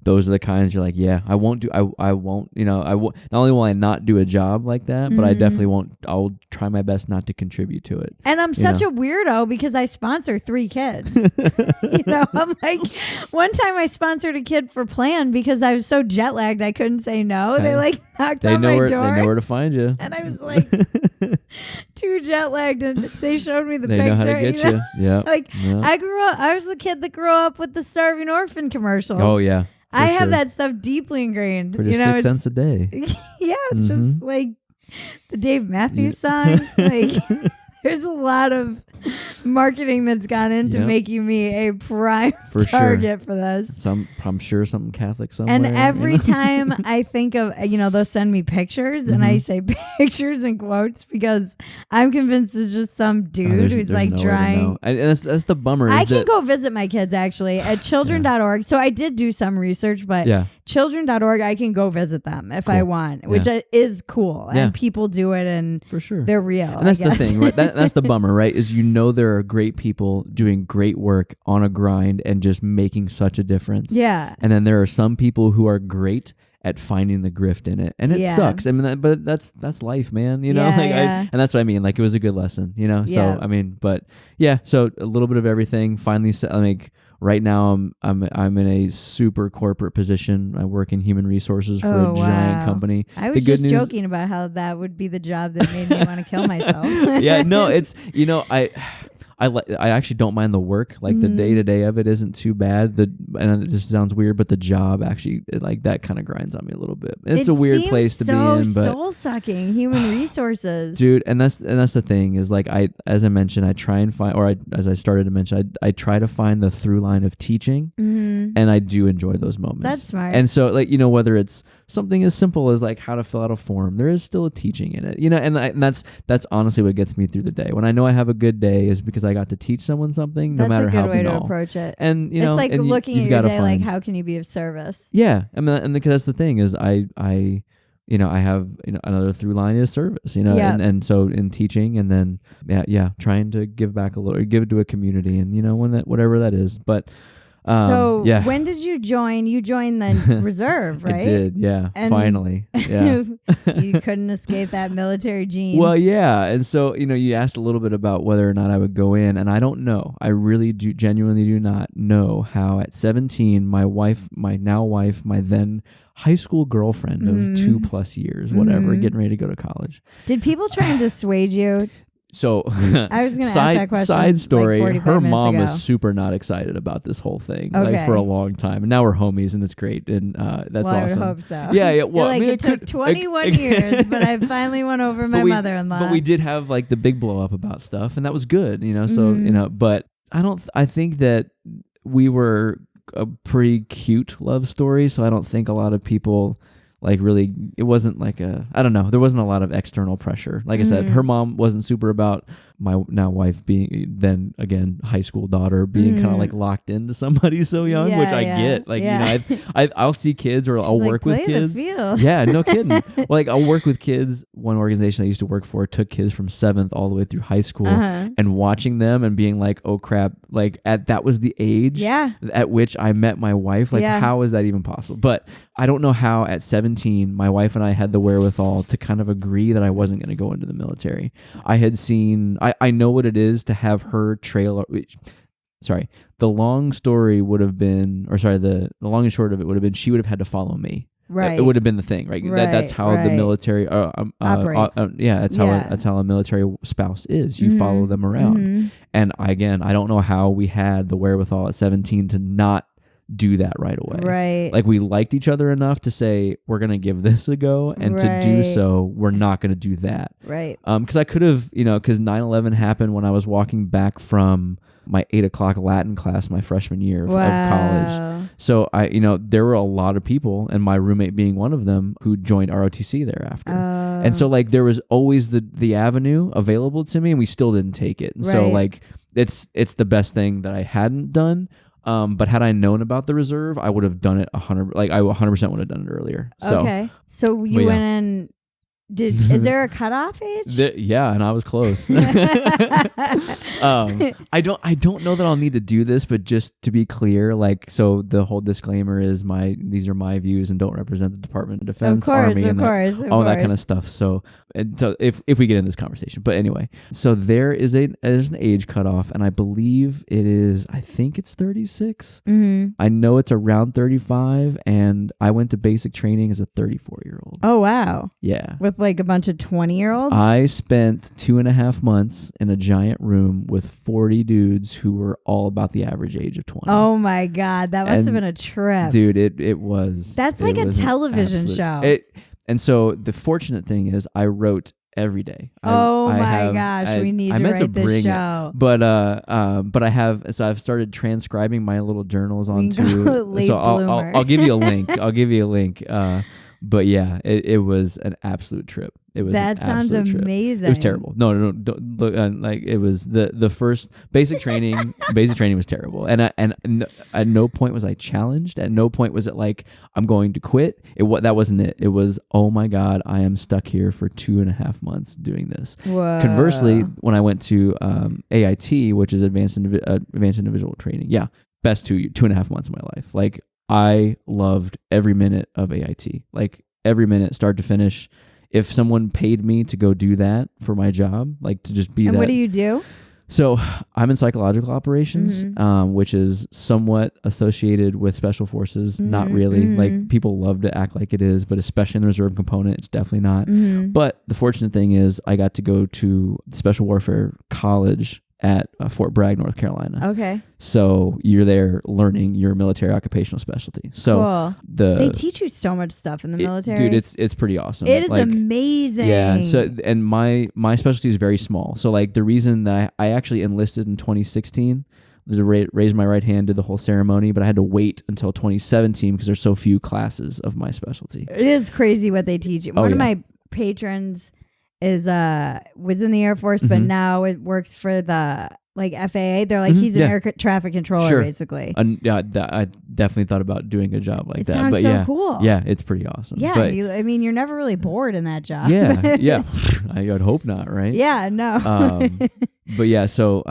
Those are the kinds you're like, I won't do. I won't. I won't. Not only will I not do a job like that, but I definitely won't. I'll try my best not to contribute to it. And I'm such a weirdo because I sponsor 3 kids. I'm like, one time I sponsored a kid for Plan because I was so jet lagged I couldn't say no. They like knocked on my door. They know where to find you. And I was like too jet lagged, and they showed me the picture. They know how to get you. Yeah. I was the kid that grew up with the Starving Orphan commercials. Oh yeah. I have that stuff deeply ingrained. For just 6 cents a day. It's just like the Dave Matthews song. Like there's a lot of marketing that's gone into making me a prime target for this. I'm sure something Catholic somewhere. And every time I think of, they'll send me pictures, and I say pictures and quotes because I'm convinced it's just some dude who's like trying. And that's the bummer. I can go visit my kids actually at children.org. So I did do some research, but children.org, I can go visit them if I want, which is cool. And people do it, and for sure they're real. And that's the thing, right? That's the bummer, right? Is there are great people doing great work on a grind and just making such a difference. Yeah. And then there are some people who are great at finding the grift in it, and it sucks. I mean, but that's life, man. And that's what I mean. Like, it was a good lesson, So I mean, but so a little bit of everything. Finally, right now I'm in a super corporate position. I work in human resources for a giant company. I was just joking about how that would be the job that made me want to kill myself. It's I actually don't mind the work. Like the day-to-day of it isn't too bad. And it just sounds weird, but the job actually that kind of grinds on me a little bit. It's a weird place to be in, but soul-sucking human resources. Dude, and that's the thing is, like, as I mentioned, I try and find, as I started to mention, I try to find the through line of teaching, and I do enjoy those moments. That's smart. And so, like, whether it's something as simple as like how to fill out a form, there is still a teaching in it, and that's honestly what gets me through the day. When I know I have a good day is because I got to teach someone something, no matter how banal. That's a good way to approach it. And it's like looking at your day, like, how can you be of service? Yeah, I mean, and because that's the thing is, I have another through line is service, and so in teaching, and then trying to give back a little, give it to a community, and whatever that is, but. When did you join? You joined the reserve, right? I did, and finally. Yeah. You couldn't escape that military gene. Well, yeah. And so, you asked a little bit about whether or not I would go in, and I don't know. I really genuinely do not know how at 17, my now wife, my then high school girlfriend of 2+ years, whatever, getting ready to go to college. Did people try and dissuade you? So, I was going to ask that question. Side story, like her mom was super not excited about this whole thing, like, for a long time. And now we're homies, and it's great. And that's awesome. I would hope so. Yeah. Well, I mean, it took 21 years, but I finally won over my mother-in-law. But we did have like the big blow up about stuff, and that was good, So, but I think that we were a pretty cute love story. So I don't think a lot of people, like, really, it wasn't like I don't know, there wasn't a lot of external pressure. Like I said, her mom wasn't super about my now wife being then again high school daughter being kind of like locked into somebody so young, which I get. Like, I'll see kids or I'll work with kids. Yeah, no kidding. Like, I'll work with kids. One organization I used to work for took kids from 7th all the way through high school, and watching them and being like, oh crap, like that was the age at which I met my wife. Like, how is that even possible? But I don't know how at 17 my wife and I had the wherewithal to kind of agree that I wasn't going to go into the military. I had seen, I know what it is to have her trail. Sorry, the long story would have been, or sorry, the long and short of it would have been, she would have had to follow me. Right. It would have been the thing, right? That's how the military operates. That's how a military spouse is. You follow them around. And again, I don't know how we had the wherewithal at 17 to not do that right away. Right. Like, we liked each other enough to say, we're going to give this a go. And to do so, we're not going to do that. Right. Because I could have, because 9/11 happened when I was walking back from my 8 o'clock Latin class my freshman year of college. So there were a lot of people, and my roommate being one of them, who joined ROTC thereafter. And so like there was always the avenue available to me, and we still didn't take it. And so like it's the best thing that I hadn't done. But had I known about the reserve, I would have done it 100%. Like, I 100% would have done it earlier. So, okay. So you went in. Is there a cutoff age? And I was close. I don't know that I'll need to do this, but just to be clear, like, so the whole disclaimer is these are my views and don't represent the Department of Defense, Army, and all that kind of stuff. So if we get in this conversation, but anyway, so there's an age cutoff, and I believe I think it's 36. I know it's around 35, and I went to basic training as a 34-year-old. Oh wow. Yeah. With like a bunch of 20-year-olds? I spent 2.5 months in a giant room with 40 dudes who were all about the average age of 20. Oh my God. That must have been a trip. Dude, it was. That's like a television show. And so the fortunate thing is I wrote every day. We need to write this show. But I've started transcribing my little journals onto. So I'll give you a link. But yeah, it was an absolute trip. That sounds amazing. Trip. It was terrible. No, don't look. Like, it was the first basic training. Basic training was terrible, and at no point was I challenged. At no point was it like, I'm going to quit. That wasn't it. It was, oh my God, I am stuck here for 2.5 months doing this. Whoa. Conversely, when I went to AIT, which is advanced individual training, best 2.5 months of my life. Like, I loved every minute of AIT, like every minute, start to finish. If someone paid me to go do that for my job, like to just be and what do you do? So I'm in psychological operations, which is somewhat associated with special forces. Not really. Like, people love to act like it is, but especially in the reserve component, it's definitely not. But the fortunate thing is I got to go to the Special Warfare College at Fort Bragg, North Carolina. Okay. So you're there learning your military occupational specialty. So cool. They teach you so much stuff in the military. Dude, it's pretty awesome. It is amazing. Yeah. So, and my specialty is very small. So like the reason that I actually enlisted in 2016, raised my right hand, did the whole ceremony, but I had to wait until 2017 because there's so few classes of my specialty. It is crazy what they teach you. One of my patrons was in the Air Force, but now it works for the FAA. They're like, he's an air traffic controller, basically. I definitely thought about doing a job like that. Sounds but so cool. Yeah, it's pretty awesome. Yeah, but, you're never really bored in that job. Yeah. I'd hope not, right? Yeah, no. But yeah, so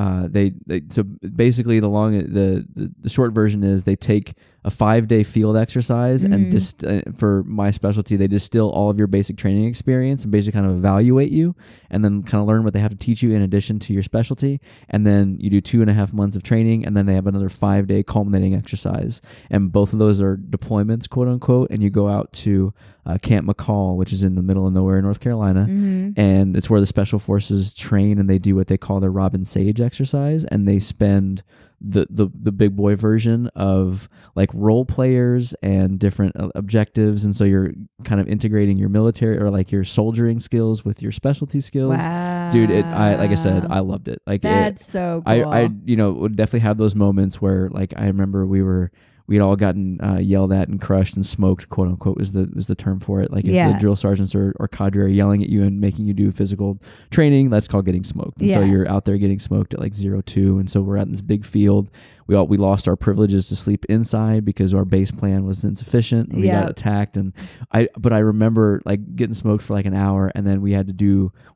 so basically the short version is they take a 5-day field exercise and for my specialty, they distill all of your basic training experience and basically kind of evaluate you and then kind of learn what they have to teach you in addition to your specialty. And then you do 2.5 months of training, and then they have another 5-day culminating exercise. And both of those are deployments, quote unquote. And you go out to Camp McCall, which is in the middle of nowhere in North Carolina. And it's where the special forces train, and they do what they call their Robin Sage exercise. And they spend the big boy version of like role players and different objectives, and so you're kind of integrating your military or like your soldiering skills with your specialty skills. Wow. Dude, like I said, I loved it. Like, that's so cool. I would definitely have those moments where, like, I remember we were we'd all gotten yelled at and crushed and smoked, quote unquote, was the term for it. Like if the drill sergeants or cadre are yelling at you and making you do physical training, that's called getting smoked. And so you're out there getting smoked at like 02. And so we're out in this big field. We lost our privileges to sleep inside because our base plan was insufficient. And we got attacked, and I remember like getting smoked for like an hour, and then we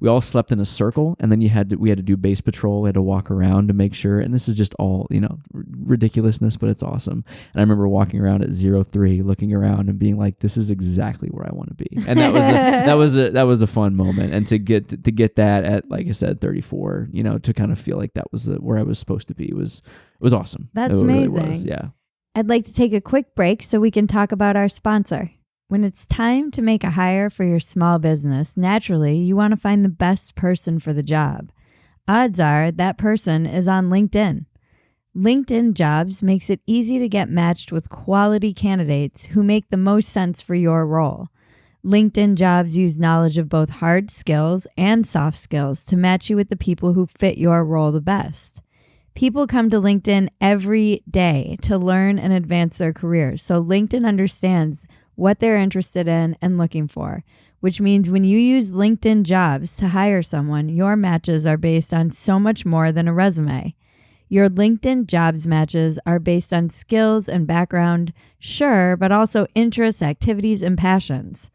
all slept in a circle, and then we had to do base patrol. We had to walk around to make sure, and this is just all ridiculousness, but it's awesome. And I remember walking around at 03, looking around and being like, "This is exactly where I want to be." And that was a fun moment, and to get that at, like I said, 34, to kind of feel like that was where I was supposed to be was awesome. That's amazing. Really was, yeah. I'd like to take a quick break so we can talk about our sponsor. When it's time to make a hire for your small business, naturally, you want to find the best person for the job. Odds are that person is on LinkedIn. LinkedIn Jobs makes it easy to get matched with quality candidates who make the most sense for your role. LinkedIn Jobs use knowledge of both hard skills and soft skills to match you with the people who fit your role the best. People come to LinkedIn every day to learn and advance their careers, so LinkedIn understands what they're interested in and looking for, which means when you use LinkedIn Jobs to hire someone, your matches are based on so much more than a resume. Your LinkedIn Jobs matches are based on skills and background, sure, but also interests, activities, and passions.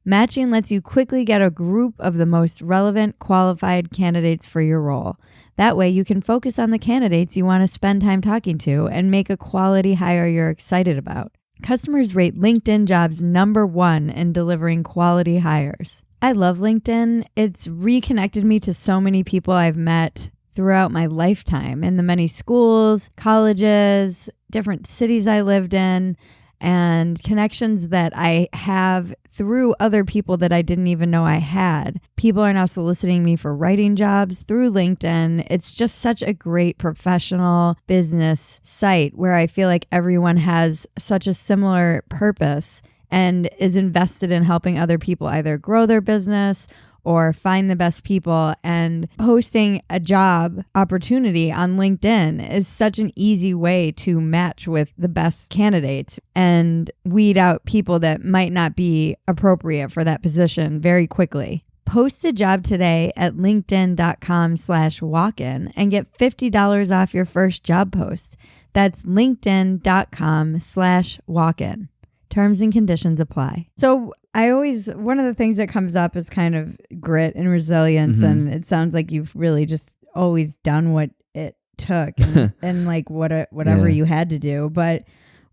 Matching lets you quickly get a group of the most relevant, qualified candidates for your role. That way, you can focus on the candidates you want to spend time talking to and make a quality hire you're excited about. Customers rate LinkedIn Jobs #1 in delivering quality hires. I love LinkedIn. It's reconnected me to so many people I've met throughout my lifetime in the many schools, colleges, different cities I lived in, and connections that I have through other people that I didn't even know I had. People are now soliciting me for writing jobs through LinkedIn. It's just such a great professional business site where I feel like everyone has such a similar purpose and is invested in helping other people either grow their business or find the best people. And posting a job opportunity on LinkedIn is such an easy way to match with the best candidates and weed out people that might not be appropriate for that position very quickly. Post a job today at linkedin.com/walkin and get $50 off your first job post. That's linkedin.com/walkin. Terms and conditions apply. So one of the things that comes up is kind of grit and resilience. And it sounds like you've really just always done what it took and like whatever you had to do. But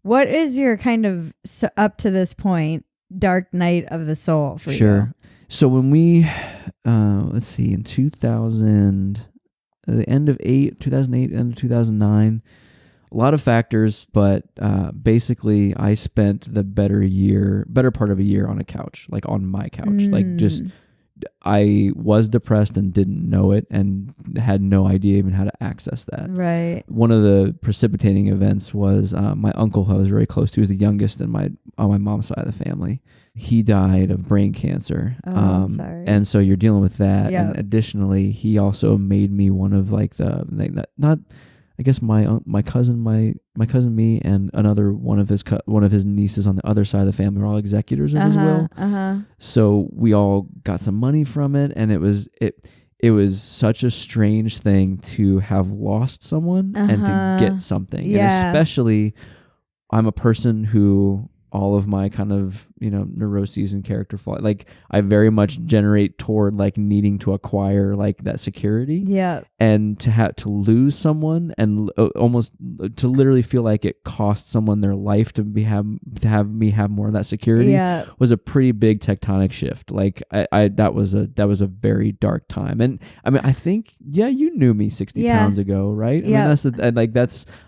what is your kind of up to this point, dark night of the soul for you? Sure. So when we, let's see, in 2000, the end of 2008, end of 2009, a lot of factors, but basically I spent the better part of a year on a couch, like on my couch. Like just, I was depressed and didn't know it and had no idea even how to access that. Right. One of the precipitating events was my uncle, who I was very close to, was the youngest on my mom's side of the family. He died of brain cancer. I'm sorry. And so you're dealing with that. Yep. And additionally, he also made me one of like I guess my cousin, me, and another one of his nieces on the other side of the family were all executors of his will. So we all got some money from it, and it was such a strange thing to have lost someone and to get something. Yeah. And especially, I'm a person who all of my kind of, neuroses and character flaw, like I very much generate toward like needing to acquire like that security. Yeah. And to lose someone and almost to literally feel like it cost someone their life to have me have more of that security was a pretty big tectonic shift. Like that was a very dark time. And I mean, I think, you knew me 60 pounds ago, right? I mean,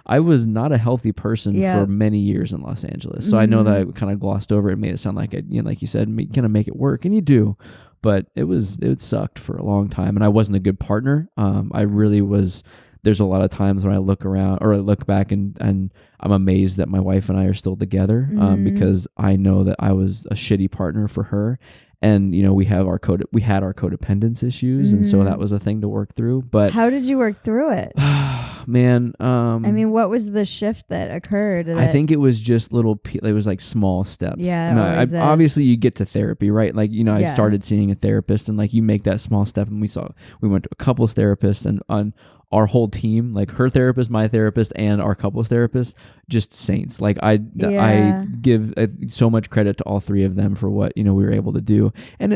I was not a healthy person for many years in Los Angeles. So I know that I kind of glossed over it and made it sound like like you said, kind of make it work, and you do, but it sucked for a long time, and I wasn't a good partner. I really was. There's a lot of times when I look around or I look back and I'm amazed that my wife and I are still together, because I know that I was a shitty partner for her. And we had our codependence issues, and so that was a thing to work through. But how did you work through it? Man, I mean, what was the shift that occurred? I think it was just it was like small steps. Yeah, I mean, always is. obviously you get to therapy, right? Like, I Yeah. started seeing a therapist, and like you make that small step, and we went to a couples therapist, and on our whole team, like her therapist, my therapist, and our couples therapist, just saints. Like I give so much credit to all three of them for what, we were able to do. And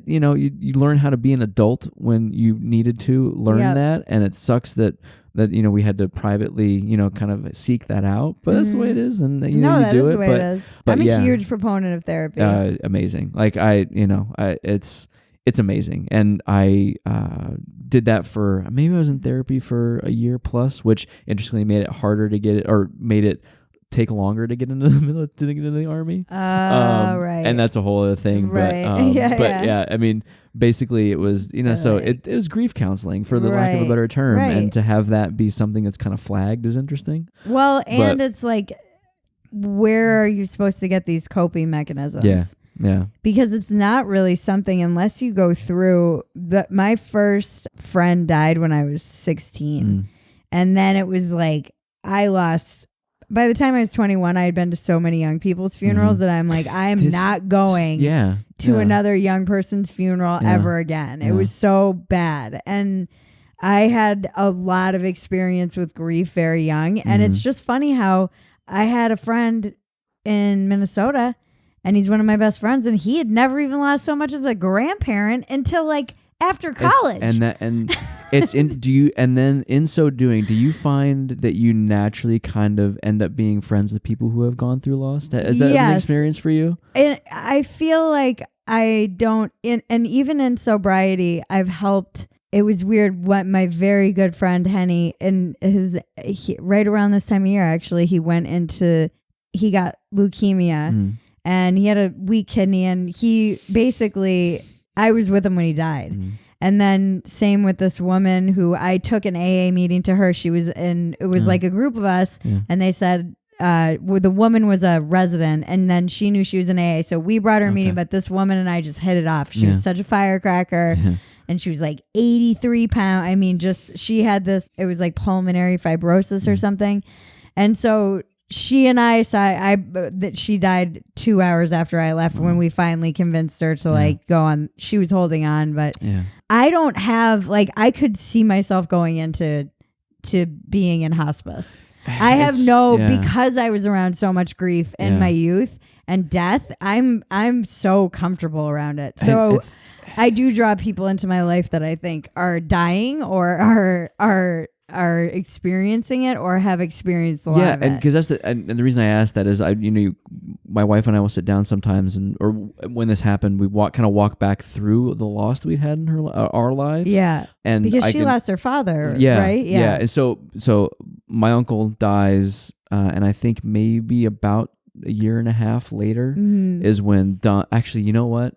you learn how to be an adult when you needed to learn that. And it sucks that we had to privately, kind of seek that out, but that's the way it is. And you do it. The way it is. But I'm a huge proponent of therapy. Amazing. Like it's amazing. And I did that for, maybe I was in therapy for a year plus, which interestingly made it harder to get it, or made it take longer to get into the army. Right. And that's a whole other thing. Right. But I mean, basically it was, so it was grief counseling, for the lack of a better term. Right. And to have that be something that's kind of flagged is interesting. Well, and it's like, where are you supposed to get these coping mechanisms? Yeah. Because it's not really something, unless you go through my first friend died when I was 16. And then it was like, by the time I was 21, I had been to so many young people's funerals that I'm like, I am not going to another young person's funeral ever again. It was so bad. And I had a lot of experience with grief very young. And it's just funny how I had a friend in Minnesota, and he's one of my best friends, and he had never even lost so much as a grandparent until like after college. In so doing, do you find that you naturally kind of end up being friends with people who have gone through loss? Is that an experience for you? And I feel like I don't, and even in sobriety, I've helped. It was weird. What my very good friend Henny, and right around this time of year, actually, he got leukemia. And he had a weak kidney, and I was with him when he died. And then same with this woman who I took an AA meeting to her. It was like a group of us, and they said, the woman was a resident, and then she knew she was an AA. So we brought her a meeting, but this woman and I just hit it off. She was such a firecracker. And she was like 83 pounds. I mean, she had it was like pulmonary fibrosis or something. And so she and I saw that she died 2 hours after I left, when we finally convinced her to go on. She was holding on, but I don't have, I could see myself going into being in hospice. I have because I was around so much grief in my youth and death. I'm so comfortable around it. So I do draw people into my life that I think are dying or are experiencing it or have experienced a lot of it. And because that's and the reason I asked that is my wife and I will sit down sometimes, or when this happened, we walk back through the loss that we'd had in our lives. Yeah, and because she lost her father. Right. Yeah. And so my uncle dies, and I think maybe about a year and a half later is when Don. Actually, you know what?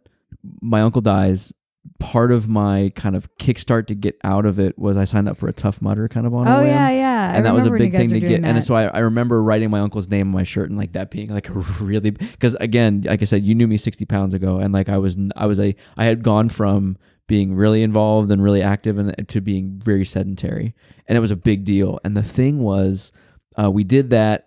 My uncle dies. Part of my kind of kickstart to get out of it was I signed up for a Tough Mudder kind of on a whim. And that was a big thing to get. And so I remember writing my uncle's name on my shirt, and like that being like really, because again, like I said, you knew me 60 pounds ago, and like I had gone from being really involved and really active and to being very sedentary, and it was a big deal. And the thing was, we did that.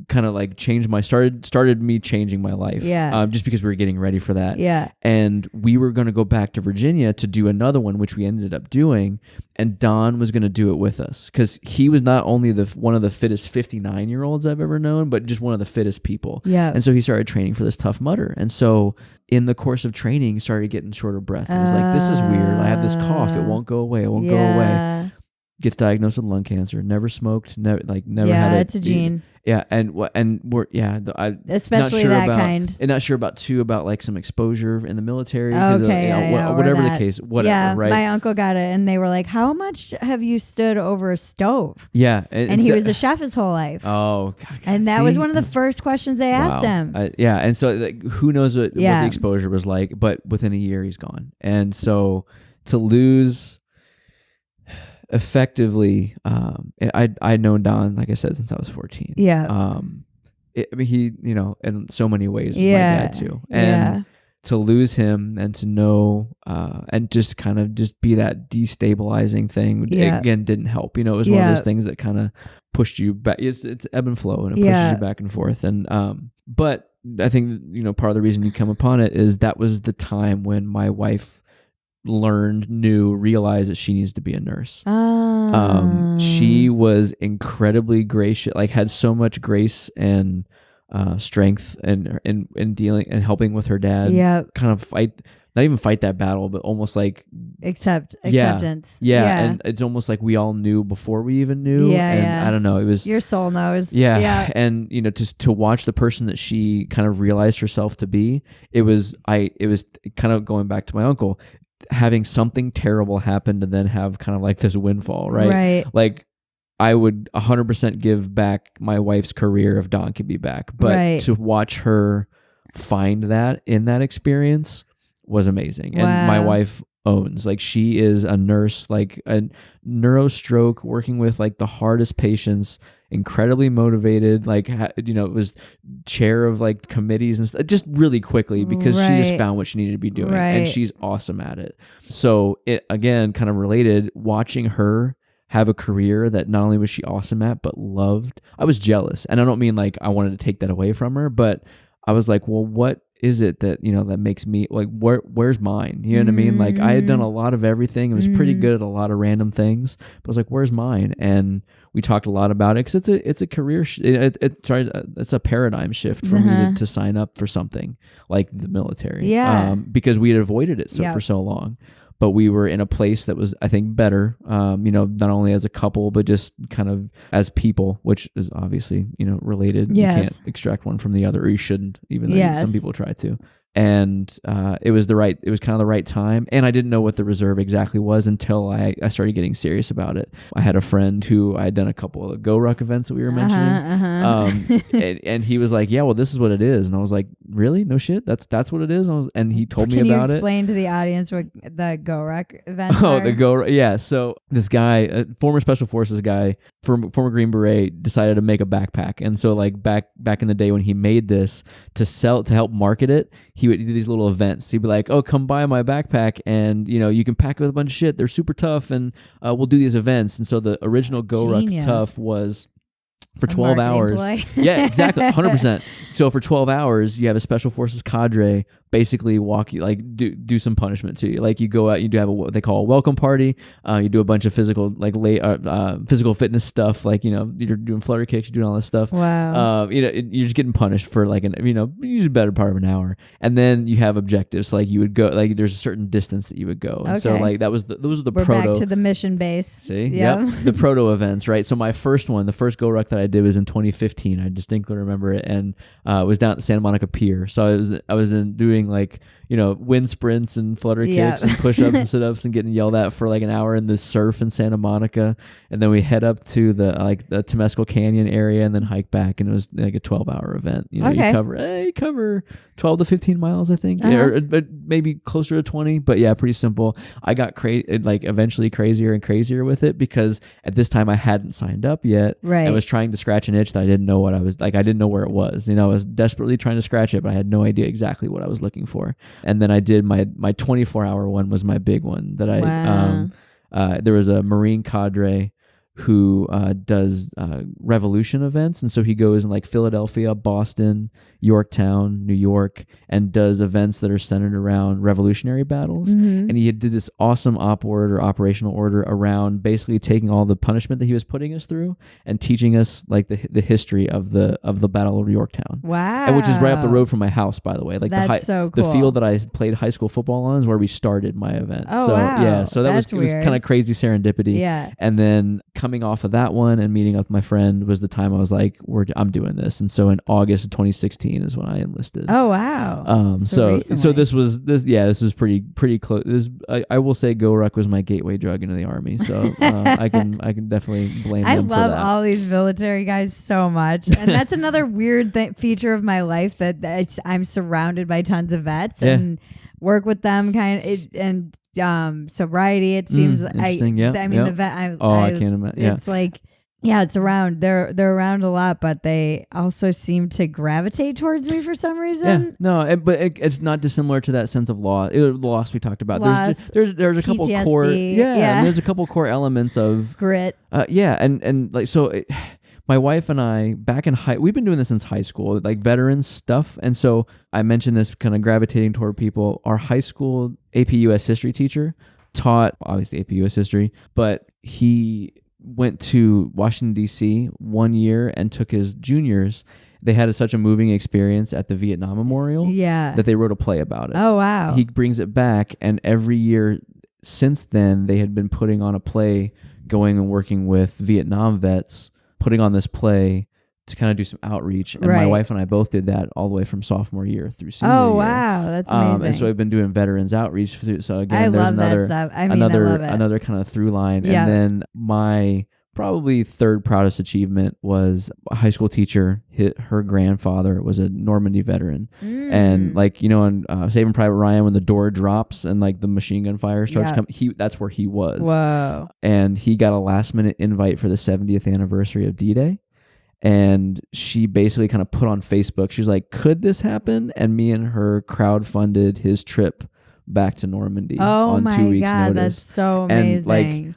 Kind of like started me changing my life. Just because we were getting ready for that. And we were going to go back to Virginia to do another one, which we ended up doing. And Don was going to do it with us because he was not only one of the fittest 59-year-olds I've ever known, but just one of the fittest people. And so he started training for this Tough Mudder. And so in the course of training, he started getting short of breath. It was like, this is weird. I have this cough. It won't go away. It won't go away. Gets diagnosed with lung cancer. Never smoked. Never had it. Yeah, it's a gene. Yeah, and we're especially not sure that kind. And not sure about like some exposure in the military. Okay, whatever the case, whatever. Right. My uncle got it, and they were like, "How much have you stood over a stove?" Yeah, and he was a chef his whole life. Oh, God, and that was one of the first questions they asked him. And so who knows what the exposure was like? But within a year, he's gone, and so to lose. Effectively, I'd known Don, like I said, since I was 14. I mean, he, in so many ways, was my dad too. And to lose him and to know and just kind of just be that destabilizing thing again didn't help. It was one of those things that kind of pushed you back. It's ebb and flow, and it pushes you back and forth. And but I think part of the reason you come upon it is that was the time when my wife realized that she needs to be a nurse. She was incredibly gracious, like had so much grace and strength and dealing and helping with her dad. Kind of not even fight that battle, but almost like acceptance. And it's almost like we all knew before we even knew. I don't know. It was your soul knows. And to watch the person that she kind of realized herself to be, it was kind of going back to my uncle, having something terrible happen to then have kind of like this windfall, right? Like I would 100% give back my wife's career if Dawn could be back, but to watch her find that in that experience was amazing. And my wife owns, like, she is a nurse, like a neurostroke, working with like the hardest patients, incredibly motivated, like it was chair of like committees and stuff, just really quickly, because she just found what she needed to be doing, and she's awesome at it. So it, again, kind of related, watching her have a career that not only was she awesome at but loved. I was jealous, and I don't mean like I wanted to take that away from her, but I was like, well, what is it that that makes me like, where's mine? You know what I mean? Like, I had done a lot of everything and was pretty good at a lot of random things, but I was like, where's mine? And we talked a lot about it, because it's a career it's a paradigm shift for me to sign up for something like the military, because we had avoided it for so long. But we were in a place that was, I think, better, not only as a couple, but just kind of as people, which is obviously, related. You can't extract one from the other, or you shouldn't, even though some people try to. And it was kind of the right time. And I didn't know what the reserve exactly was until I started getting serious about it. I had a friend who I had done a couple of Goruck events that we were mentioning. And he was like, yeah, well, this is what it is. And I was like, really? No shit? That's what it is? And he told me about it. Can you explain to the audience what the Goruck events are? The Goruck, yeah. So this guy, a former Special Forces guy, former Green Beret, decided to make a backpack. And so like back in the day when he made this to help market it, he would do these little events. He'd be like, oh, come buy my backpack, and you can pack it with a bunch of shit. They're super tough, and we'll do these events. And so the original Goruck Tough was for 12 hours. Yeah, exactly. 100%. So for 12 hours, you have a Special Forces cadre basically walk you, like do some punishment to you. Like, you go out, you do have what they call a welcome party. You do a bunch of physical, like physical fitness stuff. Like, you're doing flutter kicks, you're doing all this stuff. Wow. You're just getting punished for like usually better part of an hour. And then you have objectives. So like, you would go, like, there's a certain distance that you would go. And so like those are the proto. Back to the mission base. See? Yep. The proto events, right? So my first one, the first Goruck that I did was in 2015. I distinctly remember it, and it was down at the Santa Monica Pier. So I was doing like wind sprints and flutter kicks and push-ups and sit-ups and getting yelled at for like an hour in the surf in Santa Monica, and then we head up to the Temescal Canyon area and then hike back, and it was like a 12-hour event. You cover 12 to 15 miles, I think, or maybe closer to 20, but yeah, pretty simple. I got eventually crazier and crazier with it, because at this time I hadn't signed up yet. Right. I was trying to scratch an itch that I didn't know what I was like. I didn't know where it was. I was desperately trying to scratch it, but I had no idea exactly what I was looking for. And then I did my 24-hour one was my big one that there was a Marine cadre who does revolution events, and so he goes in like Philadelphia, Boston, Yorktown, New York, and does events that are centered around revolutionary battles. And he did this awesome operational order around basically taking all the punishment that he was putting us through and teaching us like the history of the Battle of Yorktown. Wow. And which is right up the road from my house, by the way. Like, that's so cool. The field that I played high school football on is where we started my event. Oh, so wow. yeah, so it was kind of crazy serendipity. Yeah. And then coming off of that one and meeting up with my friend was the time I was like, I'm doing this. And so in August of 2016 is when I enlisted. Oh, wow. So this was pretty close. I will say Goruck was my gateway drug into the Army. So I can definitely blame them for that. I love all these military guys so much. And that's another weird feature of my life, that I'm surrounded by tons of vets and work with them sobriety, it seems. Interesting. The vet, I can't imagine. it's like Yeah, it's around. They're around a lot, but they also seem to gravitate towards me for some reason. Yeah, no, but it's not dissimilar to that sense of loss we talked about. Loss, There's a couple PTSD, core, yeah. and there's a couple core elements of Grit. and like so. My wife and I, back in we've been doing this since high school, like veterans stuff. And so I mentioned this kind of gravitating toward people. Our high school AP US history teacher taught, obviously, AP US history, but he went to Washington, D.C. one year and took his juniors. They had such a moving experience at the Vietnam Memorial that they wrote a play about it. Oh, wow. He brings it back, and every year since then, they had been putting on a play, going and working with Vietnam vets, putting on this play to kind of do some outreach. And my wife and I both did that all the way from sophomore year through senior year. Oh, wow. That's amazing. And so I've been doing veterans outreach. So again, I there's love that stuff. I mean, I love it. another kind of through line. Yeah. And then my probably third proudest achievement was a high school teacher. Her grandfather was a Normandy veteran. And like, you know, in Saving Private Ryan, when the door drops and like the machine gun fire starts coming, that's where he was. Whoa. And he got a last minute invite for the 70th anniversary of D-Day. And she basically kind of put on Facebook, she's like, could this happen? And me and her crowdfunded his trip back to Normandy on 2 weeks notice. That's so amazing. And like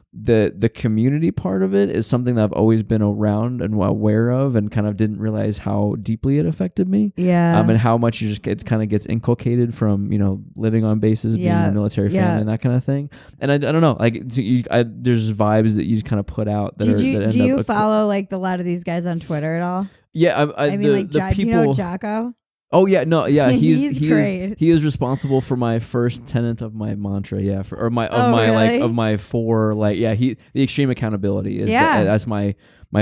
the community part of it is something that I've always been around and aware of, and kind of didn't realize how deeply it affected me. Yeah. And how much it kind of gets inculcated from, you know, living on bases, being in a military family and that kind of thing. And I don't know, like there's vibes that you just kind of put out that do you follow like a lot of these guys on Twitter at all? Yeah. I mean, the people, you know Jocko? Oh yeah, no, yeah, he's great. He is responsible for my first tenet of my mantra, really? my four, like, the extreme accountability is that's my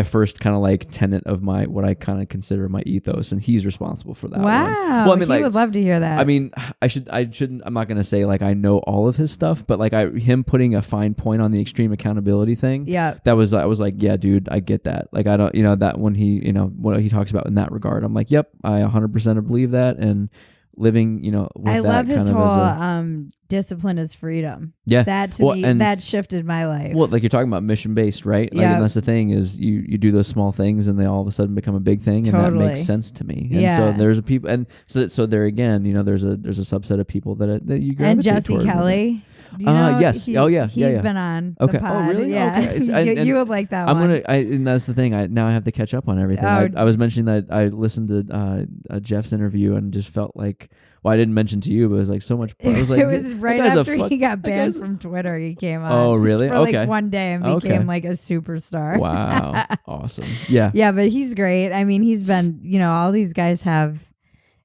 first kind of like tenet of what I kind of consider my ethos, and he's responsible for that. Wow. One. Well, I mean, he would love to hear that. I mean, I shouldn't. I'm not gonna say like I know all of his stuff, but like him putting a fine point on the extreme accountability thing. Yeah. I was like, yeah, dude, I get that. Like I don't, you know, that when he, you know, what he talks about in that regard, I'm like, yep, I 100% believe that, and living, you know, with I that love his kind whole of discipline is freedom. Yeah. That to me, that shifted my life. Well, like you're talking about mission based, right? Like, and that's the thing is you do those small things and they all of a sudden become a big thing, and that makes sense to me. And so there's a people, and so there again, you know, there's a subset of people that you gravitate and Jesse towards. Kelly. Do you know, yes. He's been on the pod. Oh, really? Yeah. Okay. You would like that one. And that's the thing. Now I have to catch up on everything. I was mentioning that I listened to Jeff's interview and just felt like, well, I didn't mention to you, but it was like so much. I was like, it was right after he got banned from Twitter. He came on. Oh, really? For like one day and became like a superstar. Wow. Awesome. Yeah. Yeah, but he's great. I mean, he's been, you know, all these guys have,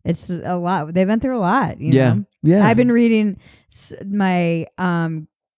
it's a lot. They've been through a lot. You know? Yeah. I've been reading my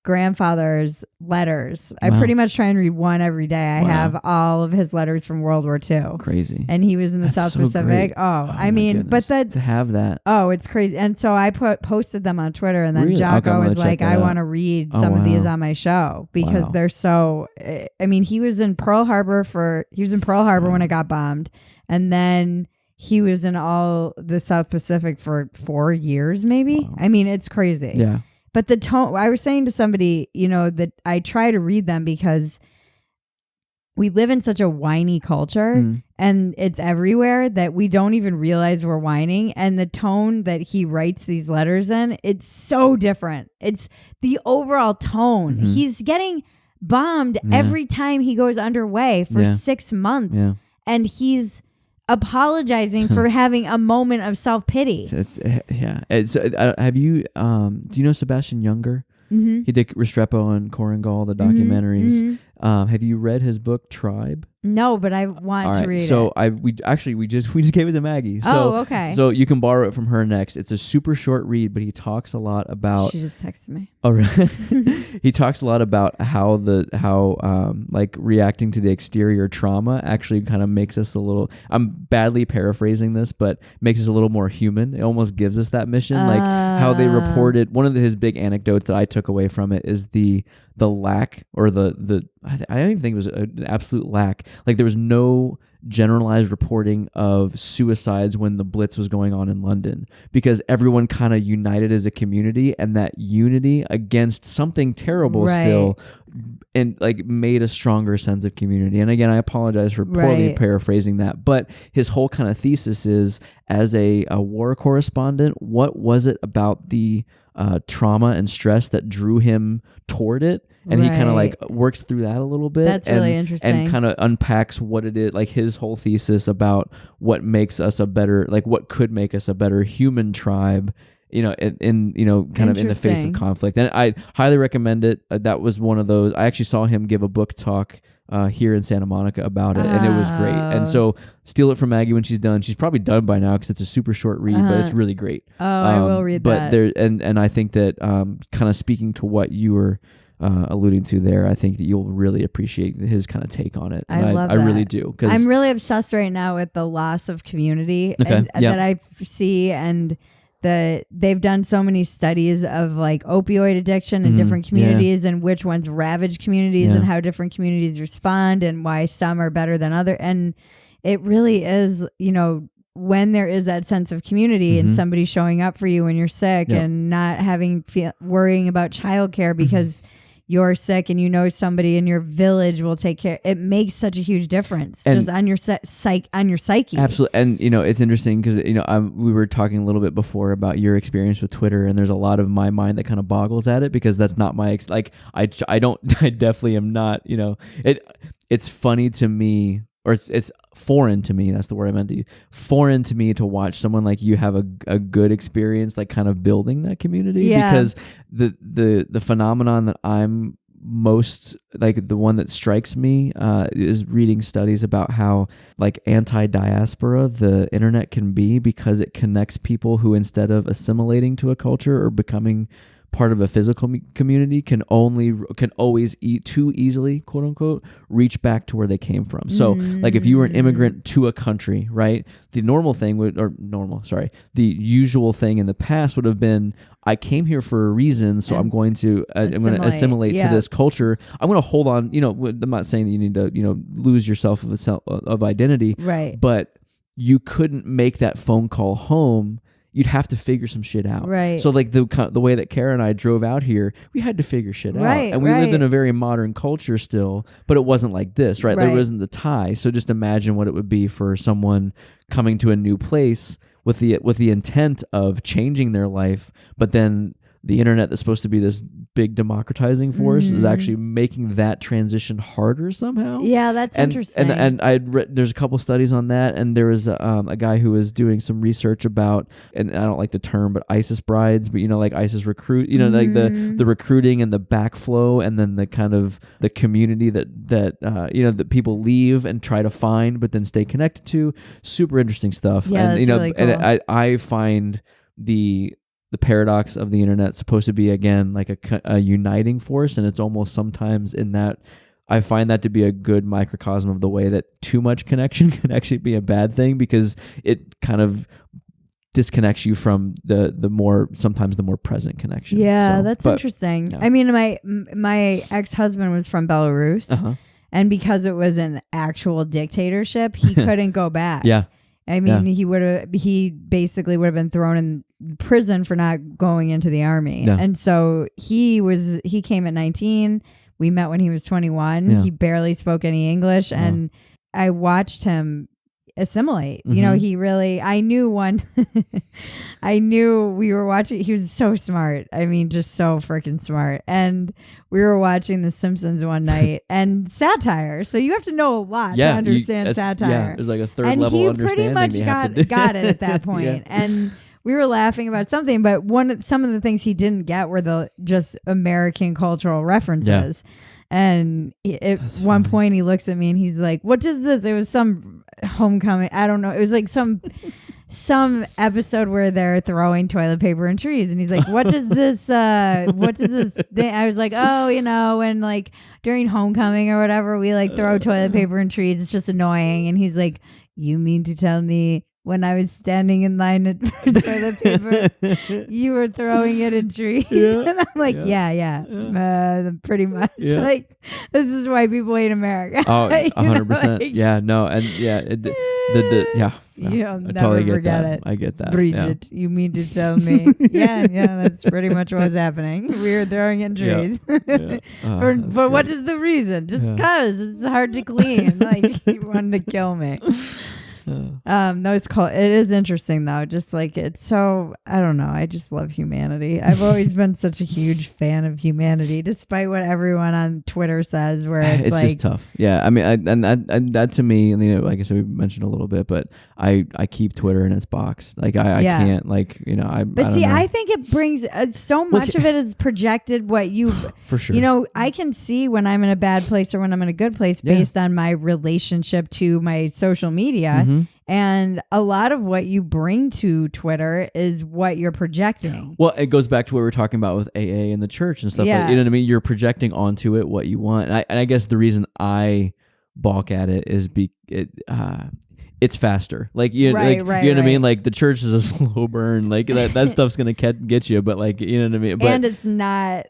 grandfather's letters. I pretty much try and read one every day. I have all of his letters from World War II. Crazy. And he was in the South Pacific. Great. I mean, goodness. but to have that. Oh, it's crazy. And so I posted them on Twitter, and then Really? Jocko was like, I want to read some of these on my show because they're so, I mean, he was in Pearl Harbor when it got bombed. And then he was in all the South Pacific for 4 years, maybe. Wow. I mean, it's crazy. Yeah. But the tone, I was saying to somebody, you know, that I try to read them because we live in such a whiny culture and it's everywhere that we don't even realize we're whining. And the tone that he writes these letters in, it's so different. It's the overall tone. Mm-hmm. He's getting bombed every time he goes underway for 6 months. Yeah. And he's apologizing for having a moment of self-pity. Have you do you know Sebastian Younger? Mm-hmm. He did Restrepo and Korengal, the documentaries. Mm-hmm. Have you read his book Tribe? No, but I want to read it. So we just gave it to Maggie. So, okay. So you can borrow it from her next. It's a super short read, but he talks a lot about. She just texted me. Oh, really? He talks a lot about how like reacting to the exterior trauma actually kind of makes us a little. I'm badly paraphrasing this, but makes us a little more human. It almost gives us that mission, like how they reported. One of his big anecdotes that I took away from it is the lack, or I don't even think it was an absolute lack. Like there was no generalized reporting of suicides when the Blitz was going on in London, because everyone kind of united as a community, and that unity against something terrible still and like made a stronger sense of community. And again, I apologize for poorly paraphrasing that, but his whole kind of thesis is, as a war correspondent, what was it about the trauma and stress that drew him toward it? And he kind of like works through that a little bit. That's really interesting. And kind of unpacks what it is, like his whole thesis about what makes us a better, like what could make us a better human tribe, you know, in you know, kind of in the face of conflict. And I highly recommend it. That was one of those. I actually saw him give a book talk here in Santa Monica about it, and it was great. And so steal it from Maggie when she's done. She's probably done by now because it's a super short read, but it's really great. I will read that. But there, and I think that kind of speaking to what you were alluding to there, I think that you'll really appreciate his kind of take on it. I love that. I really do. Cause I'm really obsessed right now with the loss of community that I see, and they've done so many studies of like opioid addiction in different communities and which ones ravage communities and how different communities respond and why some are better than other. And it really is, you know, when there is that sense of community and somebody showing up for you when you're sick and not having worrying about childcare because you're sick and you know somebody in your village will take care. It makes such a huge difference just on your psyche. Absolutely. And you know, it's interesting because you know, we were talking a little bit before about your experience with Twitter, and there's a lot of my mind that kind of boggles at it because that's not my I definitely am not, you know, it's funny to me, or it's foreign to me. That's the word I meant to use. Foreign to me to watch someone like you have a good experience, like kind of building that community. Because the phenomenon that I'm most like, the one that strikes me is reading studies about how like anti-diaspora the internet can be, because it connects people who, instead of assimilating to a culture or becoming part of a physical community, can always too easily, quote unquote, reach back to where they came from. So like if you were an immigrant to a country, right, the usual thing in the past would have been, I came here for a reason, so I'm going to assimilate to this culture. I'm going to hold on, you know, I'm not saying that you need to, you know, lose yourself of identity, right? But you couldn't make that phone call home. You'd have to figure some shit out. Right. So like the way that Kara and I drove out here, we had to figure shit out. And we lived in a very modern culture still, but it wasn't like this, right? There wasn't the tie. So just imagine what it would be for someone coming to a new place with the intent of changing their life, but then the internet that's supposed to be this big democratizing force is actually making that transition harder somehow. Yeah, that's interesting. And I had there's a couple studies on that, and there was a guy who was doing some research about, and I don't like the term, but ISIS brides, but you know, like ISIS recruit, you know, like the recruiting and the backflow, and then the kind of the community that you know, that people leave and try to find, but then stay connected to. Super interesting stuff. Yeah, and that's you know, really cool. and I find the paradox of the internet supposed to be, again, like a uniting force, and it's almost sometimes in that I find that to be a good microcosm of the way that too much connection can actually be a bad thing, because it kind of disconnects you from sometimes the more present connection. Yeah, that's interesting. Yeah. I mean, my ex-husband was from Belarus, and because it was an actual dictatorship, he couldn't go back. Yeah. I mean, he basically would have been thrown in prison for not going into the army. Yeah. And so he came at 19. We met when he was 21. Yeah. He barely spoke any English. Yeah. And I watched him assimilate. You know, he really, I knew we were watching, he was so smart. I mean, just so freaking smart. And we were watching The Simpsons one night, and satire. So you have to know a lot to understand satire. Yeah, there's like a third level understanding. And he pretty much got it at that point. Yeah. And we were laughing about something, but some of the things he didn't get were the just American cultural references. Yeah. And at one point he looks at me and he's like, "What is this?" It was some homecoming. I don't know. It was like some episode where they're throwing toilet paper in trees, and he's like, "What does this? What does this thing?" I was like, "Oh, you know, when like during homecoming or whatever, we like throw toilet paper in trees. It's just annoying." And he's like, "You mean to tell me when I was standing in line for toilet paper, you were throwing it in trees?" Yeah. And I'm like, yeah. Pretty much. Yeah. Like, this is why people hate America. Oh, 100%. Like, yeah, no, and yeah, You'll I never totally get forget that. it. I get that. Bridget, you mean to tell me? yeah, that's pretty much what was happening. We were throwing in trees. Yeah. But what is the reason? Just because it's hard to clean. Like, you wanted to kill me. No, it's cool. It is interesting though. Just like it's so, I don't know. I just love humanity. I've always been such a huge fan of humanity, despite what everyone on Twitter says. Where it's like, just tough. Yeah, I mean, and that to me, and like I said, we mentioned a little bit, but I keep Twitter in its box. Like I can't like But see, I think it brings so much of it is projected. What you for sure. I can see when I'm in a bad place or when I'm in a good place based on my relationship to my social media. Mm-hmm. And a lot of what you bring to Twitter is what you're projecting. Well, it goes back to what we were talking about with AA and the church and stuff. Like, you know what I mean? You're projecting onto it what you want. And I guess the reason I balk at it is it's faster. Like you know what I mean? Like the church is a slow burn. Like that stuff's gonna get you. But like you know what I mean? But, and it's not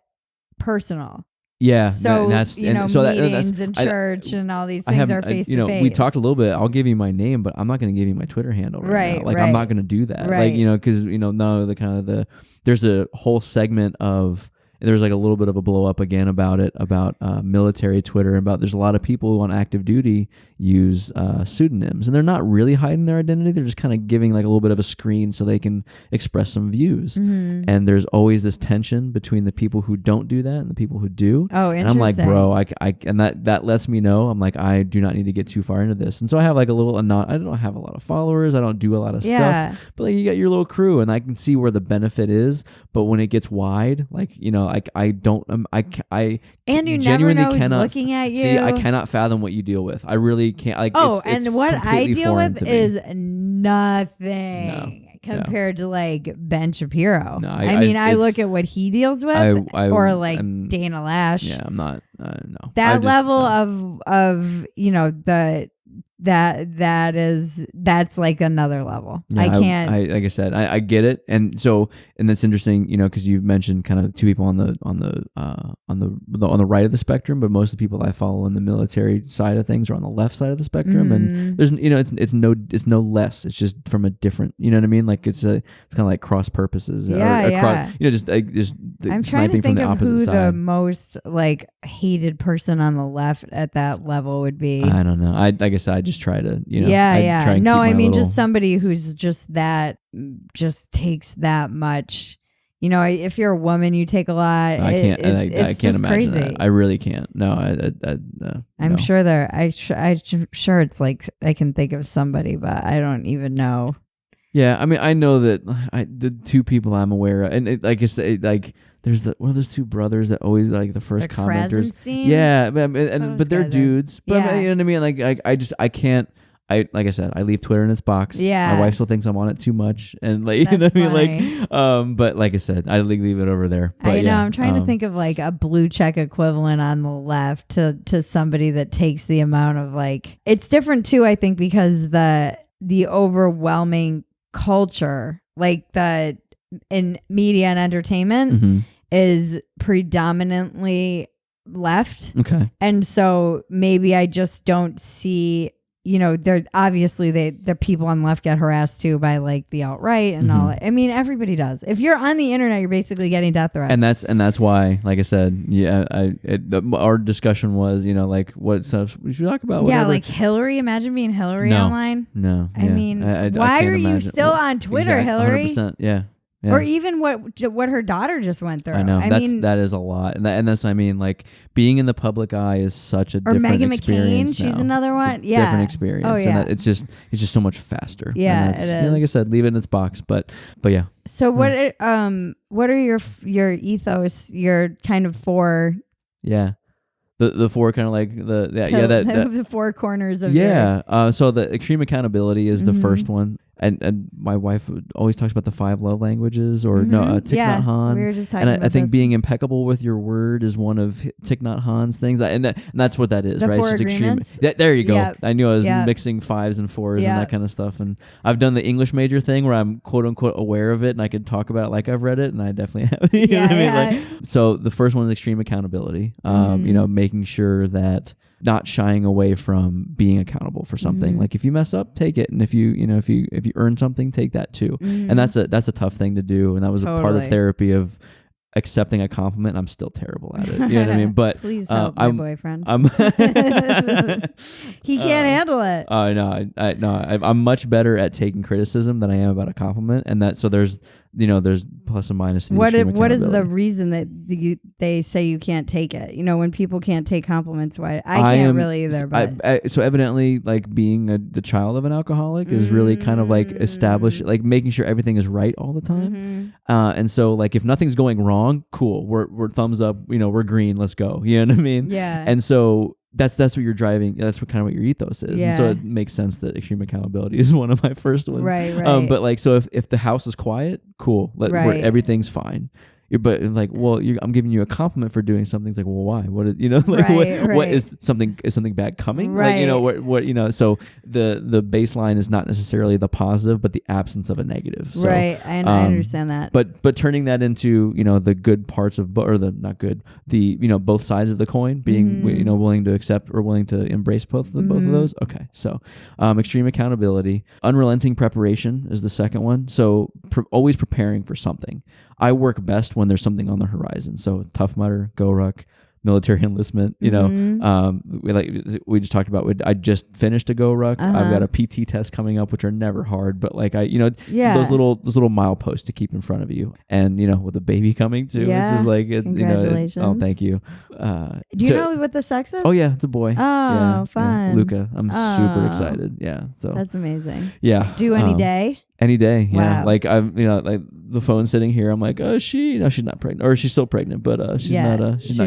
personal. Yeah. So that's meetings and church and all these things are face to face. We talked a little bit. I'll give you my name, but I'm not going to give you my Twitter handle right now. Like I'm not going to do that. Like because no, the kind of there's a whole segment of. There's like a little bit of a blow up again about military Twitter, about there's a lot of people who on active duty use pseudonyms, and they're not really hiding their identity. They're just kind of giving like a little bit of a screen so they can express some views. Mm-hmm. And there's always this tension between the people who don't do that and the people who do. Oh, interesting. And I'm like, bro, and that lets me know I'm like, I do not need to get too far into this. And so I have like a little, I don't have a lot of followers. I don't do a lot of stuff, but like you got your little crew, and I can see where the benefit is. But when it gets wide, like I don't and you genuinely never know cannot looking at you. See, I cannot fathom what you deal with. I really can't. Like, and what I deal with is nothing compared to like Ben Shapiro. No, I look at what he deals with, or like Dana Lash. Yeah, I'm not. No, that level of that's like another level. Yeah, I can't. Like I said, I get it, and that's interesting, because you've mentioned kind of two people on the right of the spectrum, but most of the people I follow in the military side of things are on the left side of the spectrum, and there's it's no less. It's just from a different, you know what I mean? Like it's kind of like cross purposes. I'm trying to think of who the most like hated person on the left at that level would be. I don't know. Like I said, I just try to, Try no, I mean, just somebody who's just takes that much. If you're a woman, you take a lot. I can't. I can't imagine crazy. That. I really can't. No, I'm sure I'm sure it's like I can think of somebody, but I don't even know. Yeah, I mean, I know that the two people I'm aware of, and like I say, like there's those two brothers that always like the first commenters. Yeah, but they're dudes. But you know what I mean? Like I can't. Like I said, I leave Twitter in its box. Yeah. My wife still thinks I'm on it too much, and like you know what I mean. Like, but like I said, I leave it over there. But, I'm trying to think of like a blue check equivalent on the left to somebody that takes the amount of like. It's different too, I think, because the overwhelming culture, like in media and entertainment, is predominantly left. Okay, and so maybe I just don't see. They're obviously the people on the left get harassed too by like the alt-right and all. I mean, everybody does. If you're on the internet, you're basically getting death threats. And that's why, like I said, our discussion was, like what stuff we should talk about. Whatever. Yeah, like Hillary. Imagine being Hillary online. No, I mean, why are you still on Twitter, Hillary? 100%. Yeah. Yeah. Or even what her daughter just went through. I know that is a lot, and that's like being in the public eye is such a different experience. Or Meghan McCain, she's another one. It's a different experience. Oh yeah, and it's just so much faster. Yeah, it is. Like I said, leave it in its box. But yeah. So what are your ethos? Your kind of four. Yeah. The four kind of like the four corners of so the extreme accountability is the first one, and my wife always talks about the 5 love languages or Thich Nhat Hanh. We were just talking about I think being impeccable with your word is one of Thich Nhat Hanh's things, and that's what that is, the right? 4 agreements. There you go. Yep. I knew I was mixing 5s and 4s and that kind of stuff, and I've done the English major thing where I'm quote unquote aware of it and I can talk about it like I've read it, and I definitely have. You know what I mean? Like, so the first one is extreme accountability. Making sure that not shying away from being accountable for something. Like if you mess up, take it, and if you earn something, take that too. And that's a tough thing to do, and that was a part of therapy of accepting a compliment. I'm still terrible at it. You know what I mean? But please help my boyfriend. He can't handle it. No, I'm much better at taking criticism than I am about a compliment, and that so there's plus and minus. What is the reason that they say you can't take it? You know, when people can't take compliments, why I can't really either. But so evidently, like being the child of an alcoholic is really kind of like like making sure everything is right all the time. And so like if nothing's going wrong, cool, we're thumbs up. You know, we're green. Let's go. You know what I mean? Yeah. And so that's what you're driving. That's what kind of what your ethos is. Yeah. And so it makes sense that extreme accountability is one of my first ones. Right. But like, so if the house is quiet, cool. Where everything's fine. But like, well, I'm giving you a compliment for doing something. It's like, well, why? What is, like, what is something bad coming? Right. Like, what, so the baseline is not necessarily the positive, but the absence of a negative. So, right. I understand that. But turning that into, the good parts of, or the not good, the, both sides of the coin, being, willing to accept or willing to embrace both of those. Okay. So, extreme accountability, unrelenting preparation is the second one. So always preparing for something. I work best when there's something on the horizon. So Tough Mudder, Goruck, military enlistment, we just talked about, I just finished a Goruck. I've got a PT test coming up, which are never hard, but like those little mileposts to keep in front of you. And, with a baby coming too, this is like, congratulations. Thank you. Do you know what the sex is? Oh yeah, it's a boy. Oh, fun. Yeah. Luca. I'm super excited. Yeah. So that's amazing. Yeah. Do any day? Any day, yeah. Wow. Like I'm, like the phone's sitting here. I'm like, oh, she's not pregnant, or she's still pregnant, but she's not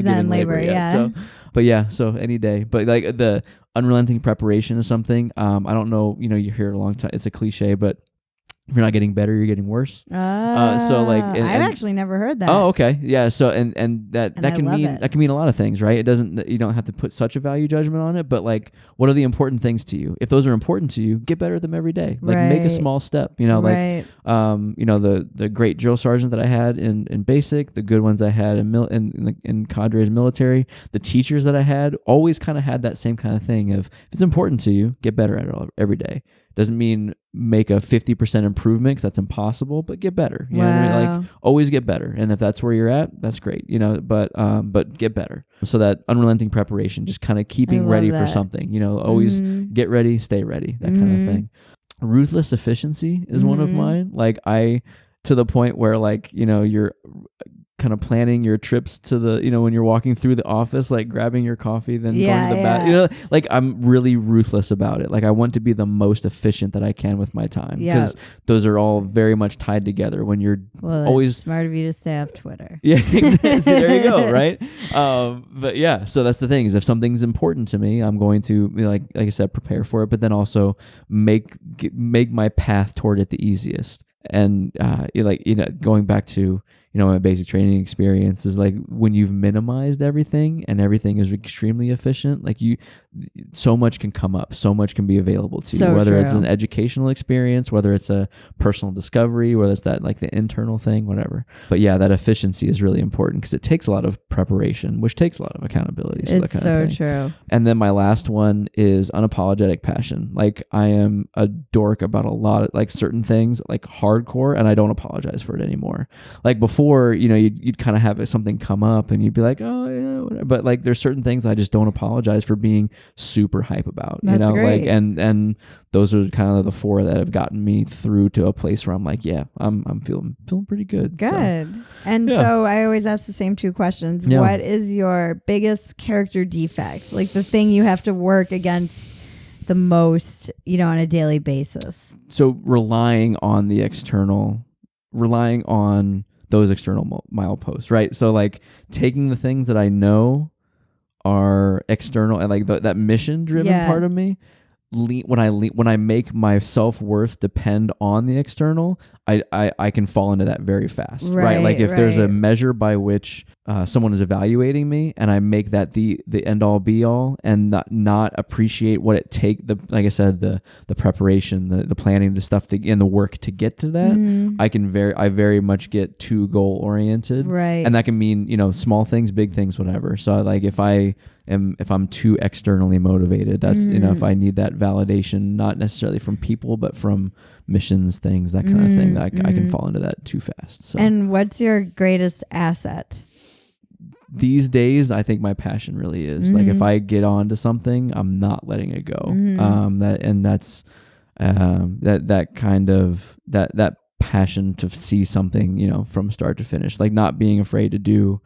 getting labor yet. Yeah. So, but yeah, so any day. But like the unrelenting preparation is something. I don't know. You hear it a long time. It's a cliche, but if you're not getting better, you're getting worse. So like, I've actually never heard that. Oh, okay, yeah. So that can mean a lot of things, right? You don't have to put such a value judgment on it, but like, what are the important things to you? If those are important to you, get better at them every day. Like make a small step. Like the great drill sergeant that I had in basic, the good ones I had in cadres military, the teachers that I had always kind of had that same kind of thing of, if it's important to you, get better at it every day. Doesn't mean make a 50% improvement, because that's impossible, but get better. You know what I mean? Like always get better. And if that's where you're at, that's great. But get better. So that unrelenting preparation, just kind of keeping ready for something. Always get ready, stay ready. That kind of thing. Ruthless efficiency is one of mine. Like to the point where like, you're kind of planning your trips to the, when you're walking through the office, like grabbing your coffee, then going to the bath, like I'm really ruthless about it. Like I want to be the most efficient that I can with my time, because those are all very much tied together when you're always smart of you to stay off Twitter. Yeah. So there you go. Right. But yeah, so that's the thing, is if something's important to me, I'm going to like I said, prepare for it, but then also make my path toward it the easiest. And going back to my basic training experience is like, when you've minimized everything and everything is extremely efficient, like so much can come up, so much can be available to you, whether it's an educational experience, whether it's a personal discovery, whether it's that like the internal thing, whatever. But yeah, that efficiency is really important, because it takes a lot of preparation, which takes a lot of accountability. So it's so true. And then my last one is unapologetic passion. Like I am a dork about a lot of like certain things, like hardcore, and I don't apologize for it anymore. Like before, you'd kind of have something come up and you'd be like, oh yeah, whatever. But like there's certain things I just don't apologize for being super hype about. That's great. Like and those are kind of the four that have gotten me through to a place where I'm like, yeah, I'm feeling pretty good. Good. So, and so I always ask the same two questions. Yeah. What is your biggest character defect? Like the thing you have to work against the most, on a daily basis? So relying on those external mileposts, right? So like taking the things that I know are external and like that mission driven part of me, when I make my self-worth depend on the external, I can fall into that very fast, right? Like if there's a measure by which someone is evaluating me, and I make that the end all be all, and not appreciate what it like I said, the preparation, the planning, the stuff and the work to get to that. I very much get too goal oriented, right? And that can mean small things, big things, whatever. So like if I'm too externally motivated, that's if I need that validation, not necessarily from people, but from missions, things, that kind of thing, that I can fall into that too fast. So. And what's your greatest asset? These days, I think my passion really is like if I get onto something, I'm not letting it go. That's that kind of that passion to see something, from start to finish, like not being afraid to do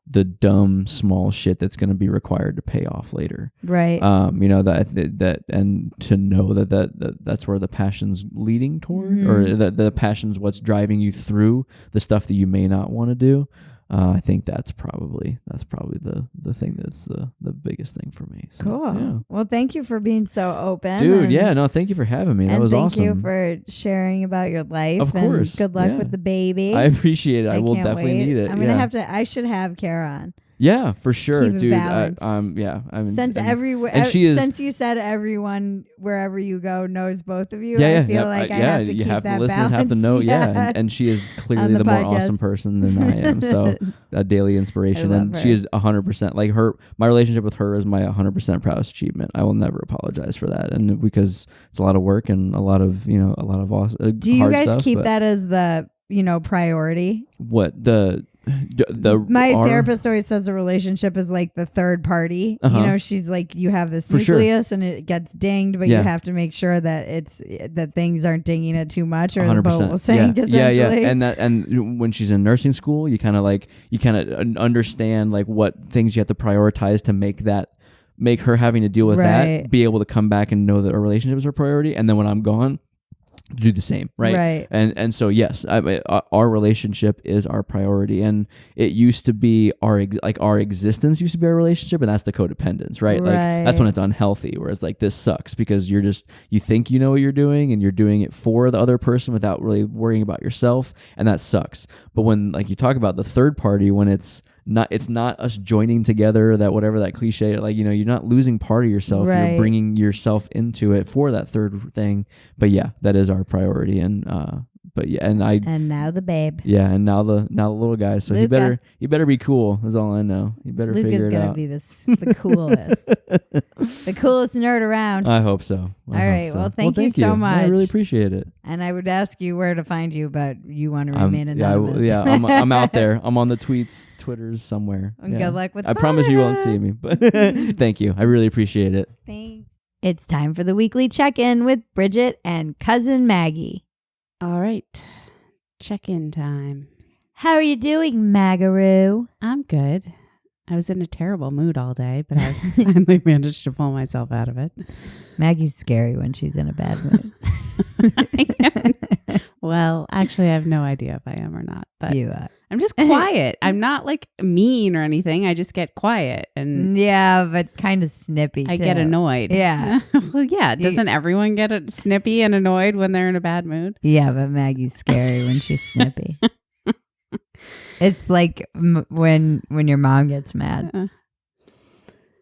the dumb small shit that's going to be required to pay off later. Right. That and to know that's where the passion's leading toward, or that the passion's what's driving you through the stuff that you may not want to do. I think that's probably the thing that's the biggest thing for me. So, cool. Yeah. Well, thank you for being so open. Dude, thank you for having me. That was awesome. Thank you for sharing about your life. Of course. And good luck with the baby. I appreciate it. I will can't definitely wait. need it. I'm going to have to, I should have Kara on. Yeah, for sure, Keep it dude. balanced. Since you said everyone wherever you go knows both of you, I feel like I have to keep have that to listen balance. and have to know. And she is clearly the more awesome person than I am. So a daily inspiration, and she is 100% like her. My relationship with her is my 100% proudest achievement. I will never apologize for that, and because it's a lot of work and a lot of awesome. Do you guys stuff, keep that as the priority? What my therapist always says a relationship is like the third party. She's like, you have this nucleus and it gets dinged, but you have to make sure that that things aren't dinging it too much, or 100%. The boat will sink. Yeah. And when she's in nursing school, you kind of understand like what things you have to prioritize to make her having to deal with that, be able to come back and know that our relationship is our priority, and then when I'm gone, do the same, right? And so yes, our relationship is our priority, and it used to be our existence used to be our relationship, and that's the codependence, right? Like that's when it's unhealthy, where it's like, this sucks because you think you know what you're doing, and you're doing it for the other person without really worrying about yourself, and that sucks. But when like you talk about the third party, when it's not us joining together, that whatever that cliche, like you're not losing part of yourself, you're bringing yourself into it for that third thing. But yeah, that is our priority. And and now the babe, and now the little guy, so Luca. he better be cool is all I know. He better figure it out. Luca's gonna be the coolest the coolest nerd around. I hope so. All right, well thank you so much. I really appreciate it. And I would ask you where to find you, but you want to remain anonymous. I'm out there. I'm on the Twitters somewhere. And good luck with I promise you won't see me, but thank you. I really appreciate it. Thanks. It's time for the weekly check-in with Bridget and cousin Maggie. All right. Check-in time. How are you doing, Magaroo? I'm good. I was in a terrible mood all day, but I finally managed to pull myself out of it. Maggie's scary when she's in a bad mood. Well, actually, I have no idea if I am or not. But you are. I'm just quiet. I'm not like mean or anything. I just get quiet. And yeah, but kind of snippy, I get annoyed. Yeah. Well, yeah. Doesn't everyone get snippy and annoyed when they're in a bad mood? Yeah, but Maggie's scary when she's snippy. It's like when your mom gets mad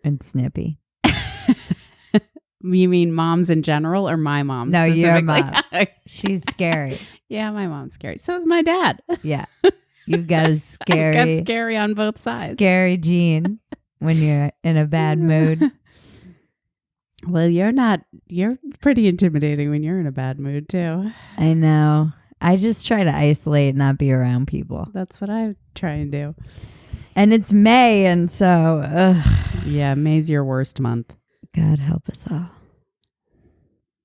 and snippy. You mean moms in general or my mom? No, your mom. She's scary. Yeah, my mom's scary. So is my dad. Yeah. You've got a scary. I've got scary on both sides. Scary gene when you're in a bad mood. Well, you're not. You're pretty intimidating when you're in a bad mood too. I know. I just try to isolate and not be around people. That's what I try and do. And it's May, and so yeah, May's your worst month. God help us all.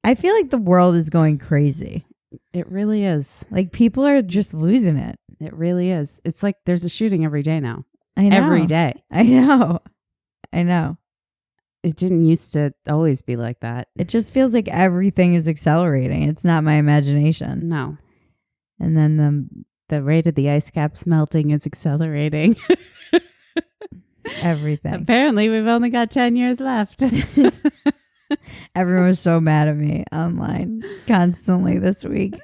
I feel like the world is going crazy. It really is. Like people are just losing it. It really is. It's like there's a shooting every day now. I know. Every day. I know. It didn't used to always be like that. It just feels like everything is accelerating. It's not my imagination. No. And then the rate of the ice caps melting is accelerating. Everything. Apparently, we've only got 10 years left. Everyone was so mad at me online constantly this week.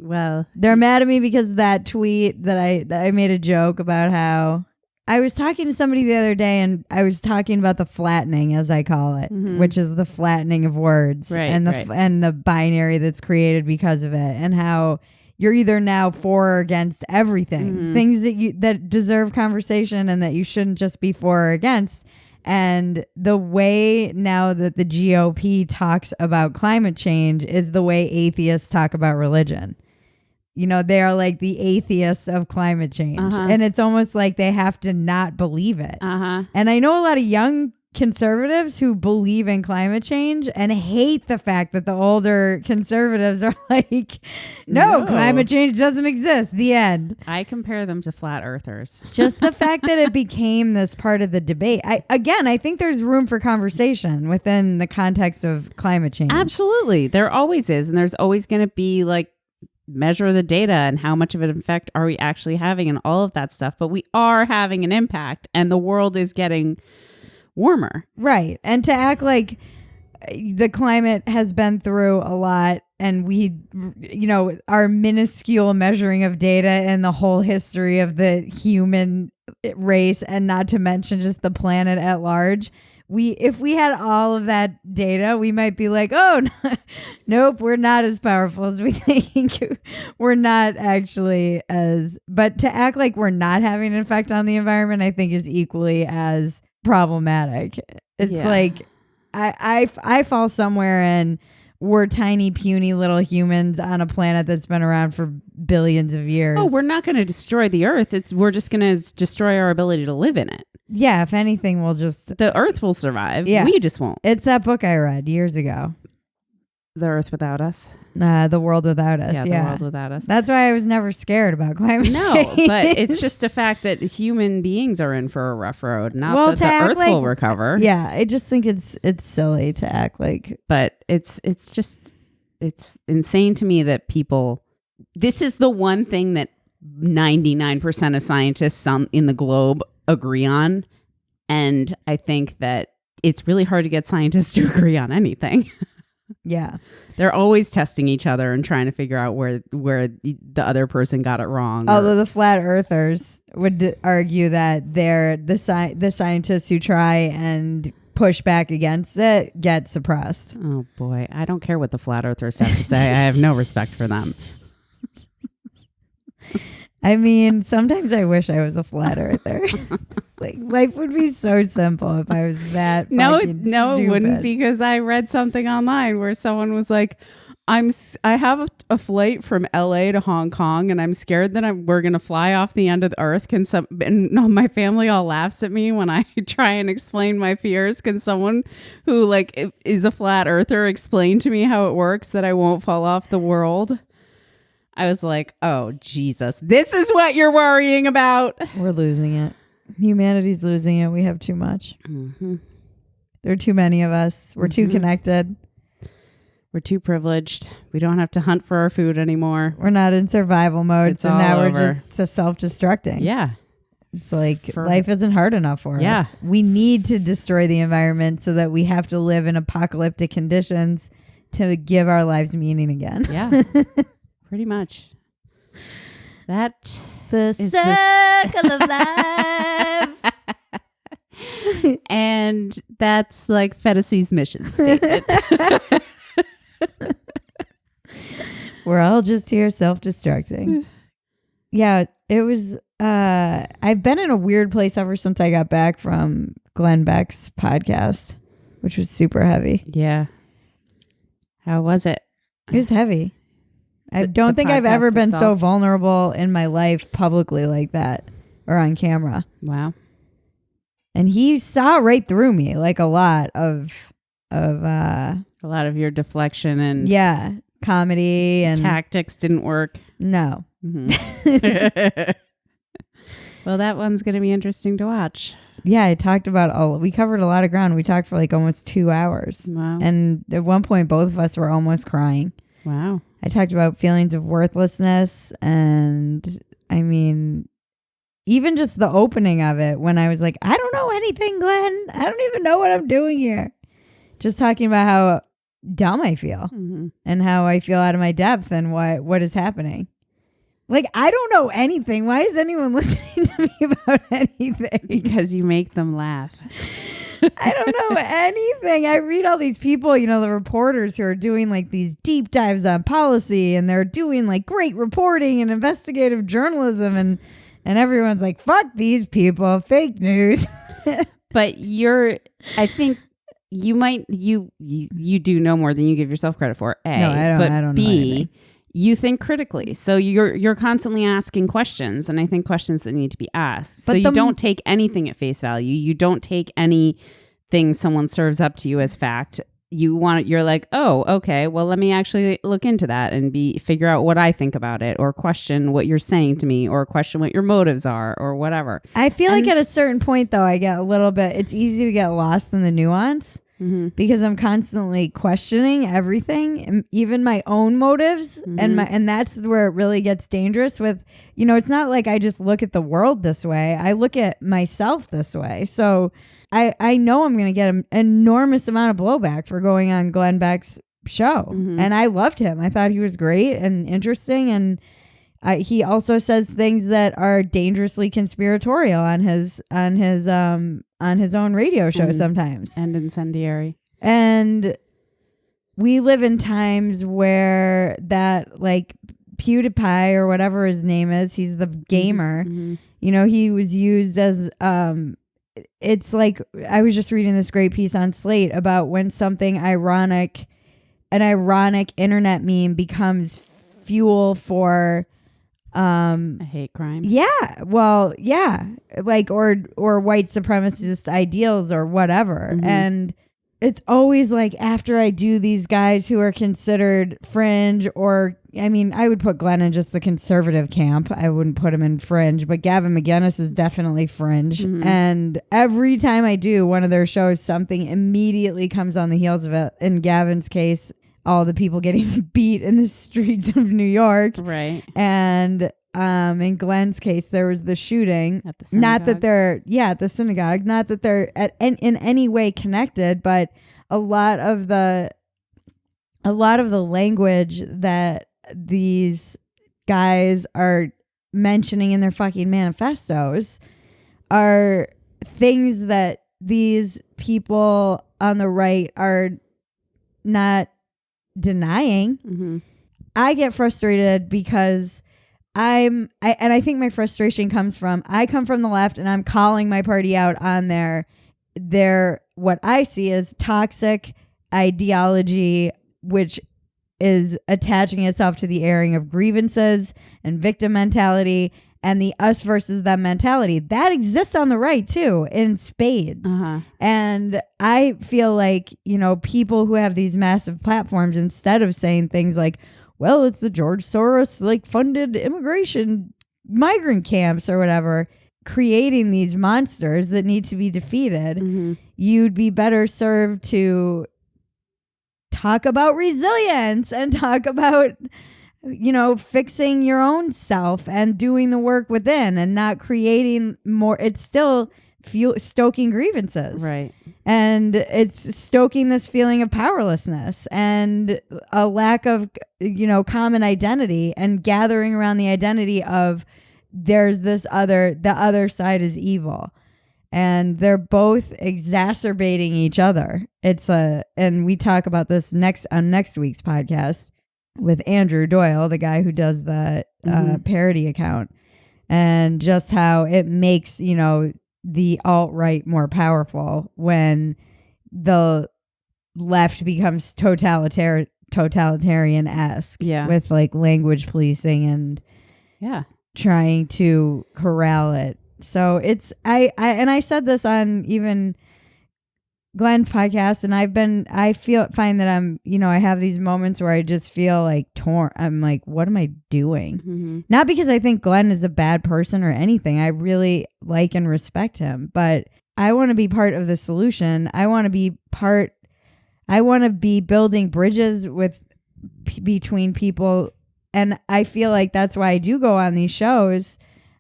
Well, they're mad at me because of that tweet that I made a joke about how I was talking to somebody the other day, and I was talking about the flattening, as I call it, which is the flattening of words and the binary that's created because of it, and how you're either now for or against everything, things that deserve conversation and that you shouldn't just be for or against. And the way now that the GOP talks about climate change is the way atheists talk about religion. You know, they are like the atheists of climate change. And it's almost like they have to not believe it. And I know a lot of young conservatives who believe in climate change and hate the fact that the older conservatives are like, no, climate change doesn't exist. The end. I compare them to flat earthers. Just the fact that it became this part of the debate. I think there's room for conversation within the context of climate change. Absolutely. There always is. And there's always going to be like, measure the data and how much of an effect are we actually having and all of that stuff. But we are having an impact and the world is getting warmer. Right. And to act like the climate has been through a lot and we, you know, our minuscule measuring of data and the whole history of the human race, and not to mention just the planet at large. If we had all of that data, we might be like, oh, nope, we're not as powerful as we think. We're not actually but to act like we're not having an effect on the environment, I think is equally as problematic. It's like, I fall somewhere and we're tiny, puny little humans on a planet that's been around for billions of years. Oh, we're not going to destroy the earth. We're just going to destroy our ability to live in it. Yeah, if anything, the earth will survive. Yeah. We just won't. It's that book I read years ago. The Earth Without Us. The World Without Us. Yeah, The World Without Us. That's why I was never scared about climate change. No, but it's just a fact that human beings are in for a rough road. Not that the Earth will recover. Yeah, I just think it's silly to act like. But it's insane to me that people. This is the one thing that 99% of scientists in the globe agree on. And I think that it's really hard to get scientists to agree on anything. Yeah. They're always testing each other and trying to figure out where the other person got it wrong. Although the flat earthers would argue that they're the scientists who try and push back against it get suppressed. Oh boy, I don't care what the flat earthers have to say. I have no respect for them. I mean, sometimes I wish I was a flat earther. Like, life would be so simple if I was that fucking stupid. It wouldn't, because I read something online where someone was like, I have a flight from LA to Hong Kong and I'm scared that we're going to fly off the end of the earth. And my family all laughs at me when I try and explain my fears. Can someone who like is a flat earther explain to me how it works that I won't fall off the world? I was like, oh, Jesus, this is what you're worrying about. We're losing it. Humanity's losing it. We have too much. Mm-hmm. There are too many of us. We're too connected. We're too privileged. We don't have to hunt for our food anymore. We're not in survival mode. It's so now we're just self-destructing. Yeah. It's like life isn't hard enough for us. We need to destroy the environment so that we have to live in apocalyptic conditions to give our lives meaning again. Yeah. Pretty much. That the is circle of life. And that's like Phetasy mission statement. We're all just here self-destructing. Yeah, it was I've been in a weird place ever since I got back from Glenn Beck's podcast, which was super heavy. Yeah. How was it? It was heavy. I don't think I've ever been so vulnerable in my life publicly like that, or on camera. Wow. And he saw right through me, like a lot of your deflection and comedy and tactics didn't work. No. Mm-hmm. Well, that one's going to be interesting to watch. Yeah, we covered a lot of ground. We talked for like almost 2 hours. Wow. And at one point, both of us were almost crying. Wow. I talked about feelings of worthlessness, and I mean, even just the opening of it when I was like, I don't know anything, Glenn. I don't even know what I'm doing here. Just talking about how dumb I feel and how I feel out of my depth and what is happening. Like, I don't know anything. Why is anyone listening to me about anything? Because you make them laugh. I don't know anything. I read all these people, the reporters who are doing like these deep dives on policy, and they're doing like great reporting and investigative journalism, and everyone's like, fuck these people, fake news. But I think you do know more than you give yourself credit for. A, no, I don't. But I don't know B, anything. you think critically, so you're constantly asking questions, and I think questions that need to be asked. But so you don't take anything at face value. You don't take anything someone serves up to you as fact. You're like, oh, okay, well, let me actually look into that and figure out what I think about it, or question what you're saying to me, or question what your motives are, or whatever. I feel like at a certain point, though, I get a little bit. It's easy to get lost in the nuance. Mm-hmm. Because I'm constantly questioning everything, even my own motives, mm-hmm. and that's where it really gets dangerous. With it's not like I just look at the world this way. I look at myself this way. So I know I'm going to get an enormous amount of blowback for going on Glenn Beck's show, mm-hmm. and I loved him. I thought he was great and interesting, and he also says things that are dangerously conspiratorial on his own radio show sometimes. And incendiary. And we live in times where that, like, PewDiePie or whatever his name is, he's the gamer, mm-hmm. He was used as, it's like, I was just reading this great piece on Slate about when something an ironic internet meme becomes fuel for a hate crime. Yeah. Well, yeah. Like, or white supremacist ideals or whatever. Mm-hmm. And it's always like, after I do these guys who are considered fringe, or, I mean, I would put Glenn in just the conservative camp. I wouldn't put him in fringe, but Gavin McInnes is definitely fringe. Mm-hmm. And every time I do one of their shows, something immediately comes on the heels of it. In Gavin's case, all the people getting beat in the streets of New York. Right. And in Glenn's case, there was the shooting. At the synagogue. Not that they're, at the synagogue. Not that they're in any way connected, but a lot of the language that these guys are mentioning in their fucking manifestos are things that these people on the right are not denying. Mm-hmm. I get frustrated because I think my frustration comes from, I come from the left and I'm calling my party out on their what I see as toxic ideology, which is attaching itself to the airing of grievances and victim mentality and the us versus them mentality. That exists on the right too, in spades. Uh-huh. And I feel like, people who have these massive platforms, instead of saying things like, well, it's the George Soros funded immigration migrant camps or whatever, creating these monsters that need to be defeated, mm-hmm. you'd be better served to talk about resilience and talk about, fixing your own self and doing the work within, and not creating more. It's still stoking grievances. Right. And it's stoking this feeling of powerlessness and a lack of, common identity, and gathering around the identity of there's the other side is evil. And they're both exacerbating each other. And we talk about this on next week's podcast with Andrew Doyle, the guy who does the parody account, and just how it makes, the alt-right more powerful when the left becomes totalitarian-esque, with language policing and trying to corral it. So it's I said this on even Glenn's podcast, and I find that I'm, I have these moments where I just feel torn. I'm like, what am I doing? Mm-hmm. Not because I think Glenn is a bad person or anything. I really like and respect him, but I want to be part of the solution. I want to be building bridges between people. And I feel like that's why I do go on these shows.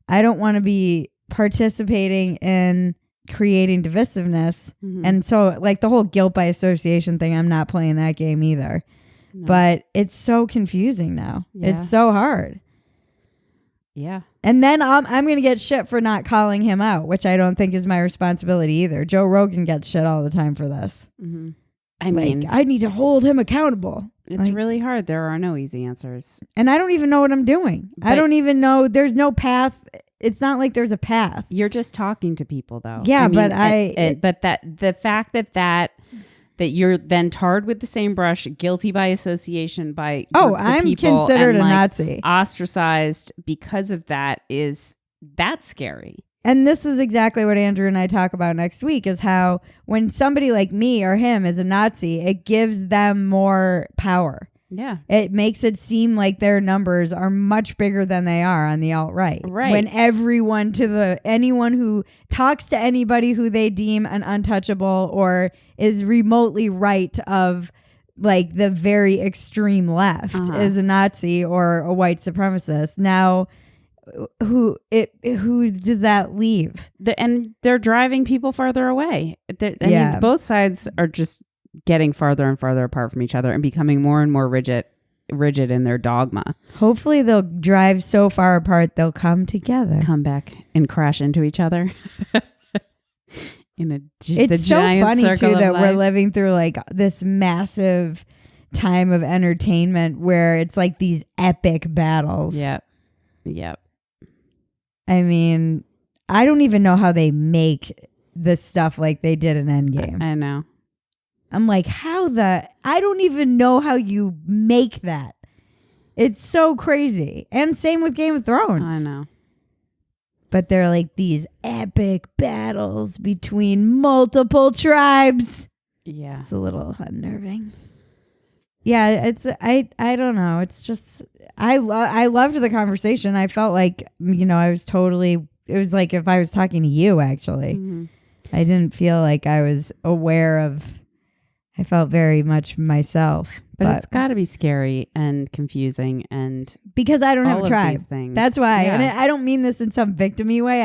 I don't want to be participating in creating divisiveness. Mm-hmm. And so the whole guilt by association thing, I'm not playing that game either. No. But it's so confusing now. Yeah. It's so hard. Yeah. And then I'm going to get shit for not calling him out, which I don't think is my responsibility either. Joe Rogan gets shit all the time for this. Mm-hmm. I mean, I need to hold him accountable. It's really hard. There are no easy answers. And I don't even know what I'm doing. I don't even know. There's no path. It's not like there's a path. You're just talking to people, though. Yeah, but the fact that you're then tarred with the same brush, guilty by association by groups of I'm people, considered and a Nazi, ostracized because of that's scary. And this is exactly what Andrew and I talk about next week, is how when somebody like me or him is a Nazi, it gives them more power. Yeah. It makes it seem like their numbers are much bigger than they are on the alt-right. Right. When anyone who talks to anybody who they deem an untouchable or is remotely right of like the very extreme left is a Nazi or a white supremacist. Now, who does that leave? And they're driving people farther away. I mean, both sides are just getting farther and farther apart from each other and becoming more and more rigid in their dogma. Hopefully they'll drive so far apart they'll come together, come back and crash into each other. It's so funny too that we're living through like this massive time of entertainment where it's like these epic battles. Yep. I mean, I don't even know how they make the stuff like they did in Endgame. I know. I'm like, I don't even know how you make that. It's so crazy. And same with Game of Thrones. I know. But they're like these epic battles between multiple tribes. Yeah. It's a little unnerving. Yeah, I don't know. It's just I loved the conversation. I felt like, it was like if I was talking to you actually. Mm-hmm. I didn't feel like I was aware of, I felt very much myself. But it's got to be scary and confusing and because I don't have a tribe. Things. That's why. Yeah. And I don't mean this in some victim-y way.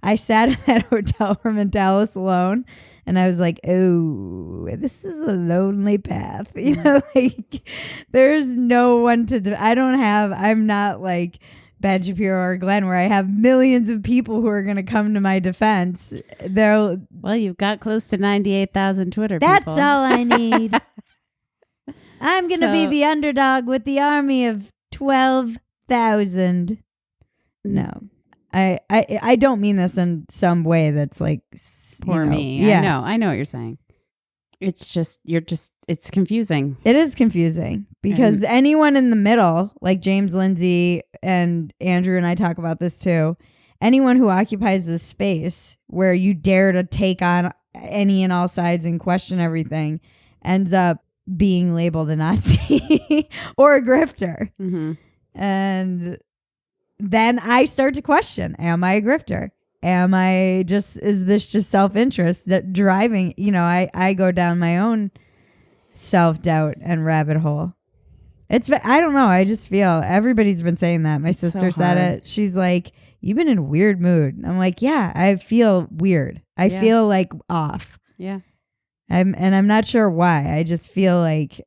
I sat in that hotel room in Dallas alone and I was like, oh, this is a lonely path. Like there's no one I'm not like Ben Shapiro or Glenn where I have millions of people who are going to come to my defense. Well, you've got close to 98,000 Twitter people. That's all I need. I'm going to be the underdog with the army of 12,000. No, I don't mean this in some way that's like poor me. Yeah, I know what you're saying. It's just it's confusing. It is confusing because anyone in the middle, like James Lindsay and Andrew and I talk about this too. Anyone who occupies this space where you dare to take on any and all sides and question everything ends up being labeled a Nazi or a grifter. Mm-hmm. And then I start to question, am I a grifter? Is this just self-interest that driving, I go down my own self-doubt and rabbit hole. I don't know. I just feel everybody's been saying that. My sister said it. She's like, you've been in a weird mood. I'm like, yeah, I feel weird. I feel like off. Yeah. I'm not sure why. I just feel like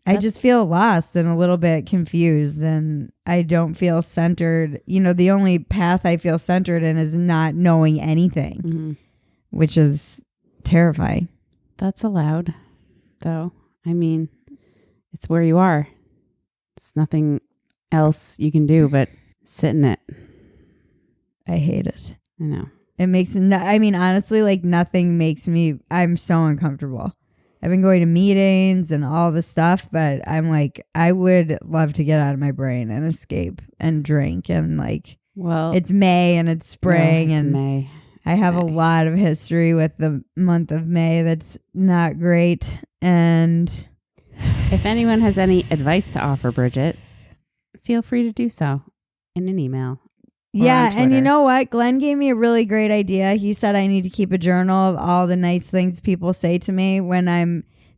I just feel lost and a little bit confused and I don't feel centered. The only path I feel centered in is not knowing anything, which is terrifying. That's allowed, though. I mean, it's where you are. It's nothing else you can do but sit in it. I hate it. I know. It makes, honestly, like nothing makes I'm so uncomfortable. I've been going to meetings and all this stuff, but I'm like, I would love to get out of my brain and escape and drink and it's May and it's spring and May. I have a lot of history with the month of May that's not great. And if anyone has any advice to offer Bridget, feel free to do so in an email. Yeah, and you know what? Glenn gave me a really great idea. He said I need to keep a journal of all the nice things people say to me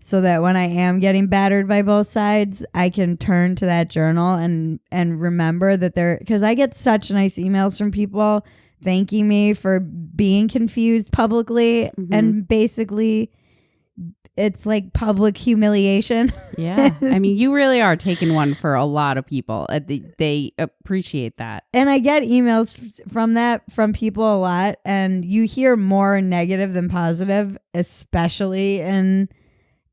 so that when I am getting battered by both sides, I can turn to that journal and remember that because I get such nice emails from people thanking me for being confused publicly and basically it's like public humiliation. Yeah. I mean, you really are taking one for a lot of people. They appreciate that. And I get emails from people a lot, and you hear more negative than positive, especially in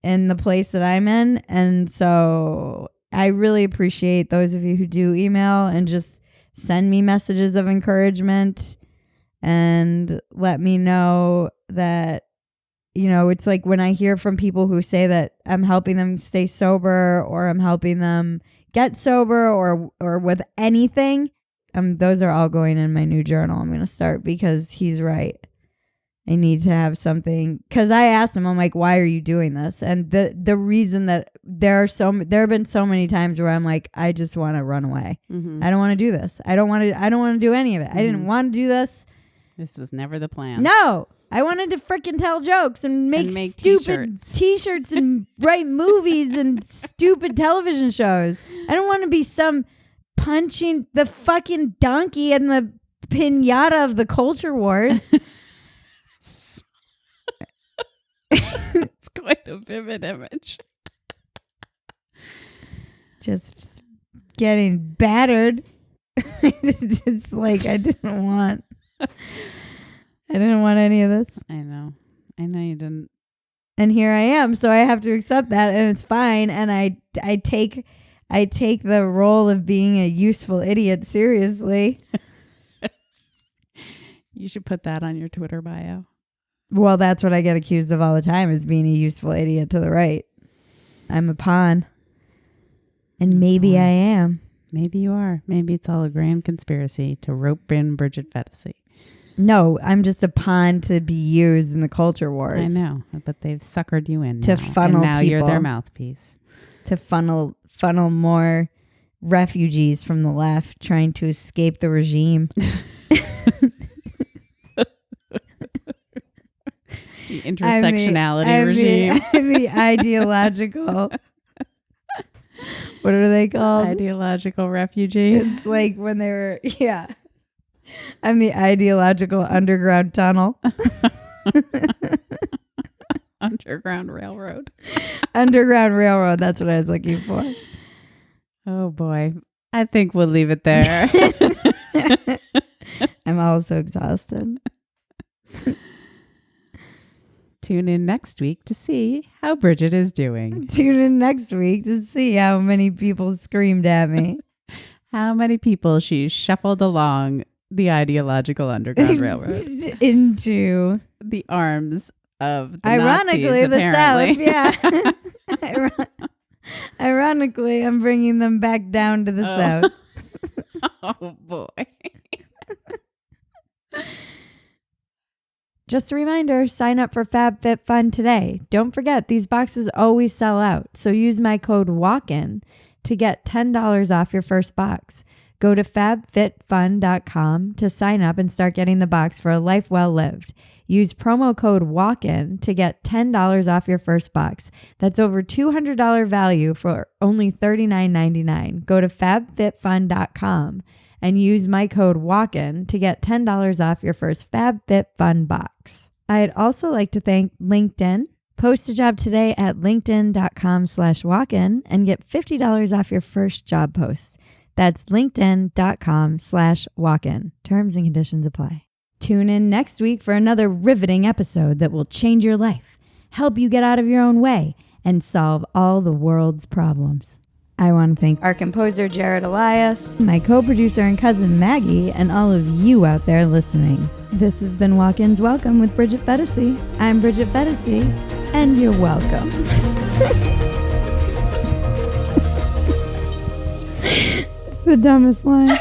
the place that I'm in. And so I really appreciate those of you who do email and just send me messages of encouragement and let me know that, you know, it's like when I hear from people who say that I'm helping them stay sober or I'm helping them get sober or with anything, those are all going in my new journal I'm going to start, because he's right. I need to have something, because I asked him, I'm like, why are you doing this? And the reason that there have been so many times where I'm like, I just want to run away. Mm-hmm. I don't want to do this. I don't want to do any of it. I didn't want to do this. This was never the plan. No, I wanted to freaking tell jokes and make stupid t-shirts and write movies and stupid television shows. I don't want to be some punching the fucking donkey in the piñata of the culture wars. It's quite a vivid image. Just getting battered. It's like I didn't want any of this. I know you didn't. And here I am, so I have to accept that, and it's fine. And I take the role of being a useful idiot seriously. You should put that on your Twitter bio. Well, that's what I get accused of all the time, is being a useful idiot to the right. I'm a pawn. And maybe I am. Maybe you are. Maybe it's all a grand conspiracy to rope in Bridget Phetasy. No, I'm just a pawn to be used in the culture wars. I know, but they've suckered you in to now, funnel and now people, you're their mouthpiece. To funnel more refugees from the left trying to escape the regime. The intersectionality regime. The ideological. What are they called? Ideological refugee. It's like when they were, yeah. I'm the ideological underground tunnel. Underground railroad. Underground railroad. That's what I was looking for. Oh boy. I think we'll leave it there. I'm also exhausted. Tune in next week to see how Bridget is doing. Tune in next week to see how many people screamed at me. How many people she shuffled along the ideological underground railroad into the arms of the ironically Nazis, the South. Yeah. Ironically, I'm bringing them back down to the South. Oh boy. Just a reminder, sign up for Fabfitfun today. Don't forget, these boxes always sell out, so use my code WALKIN to get $10 off your first box. Go to fabfitfun.com to sign up and start getting the box for a life well lived. Use promo code WALKIN to get $10 off your first box. That's over $200 value for only $39.99. Go to fabfitfun.com and use my code WALKIN to get $10 off your first Fabfitfun box. I'd also like to thank LinkedIn. Post a job today at linkedin.com/walkin and get $50 off your first job post. That's linkedin.com/walkin. Terms and conditions apply. Tune in next week for another riveting episode that will change your life, help you get out of your own way, and solve all the world's problems. I want to thank our composer, Jared Elias, my co-producer and cousin, Maggie, and all of you out there listening. This has been Walk-Ins Welcome with Bridget Phetasy. I'm Bridget Phetasy, and you're welcome. It's the dumbest line.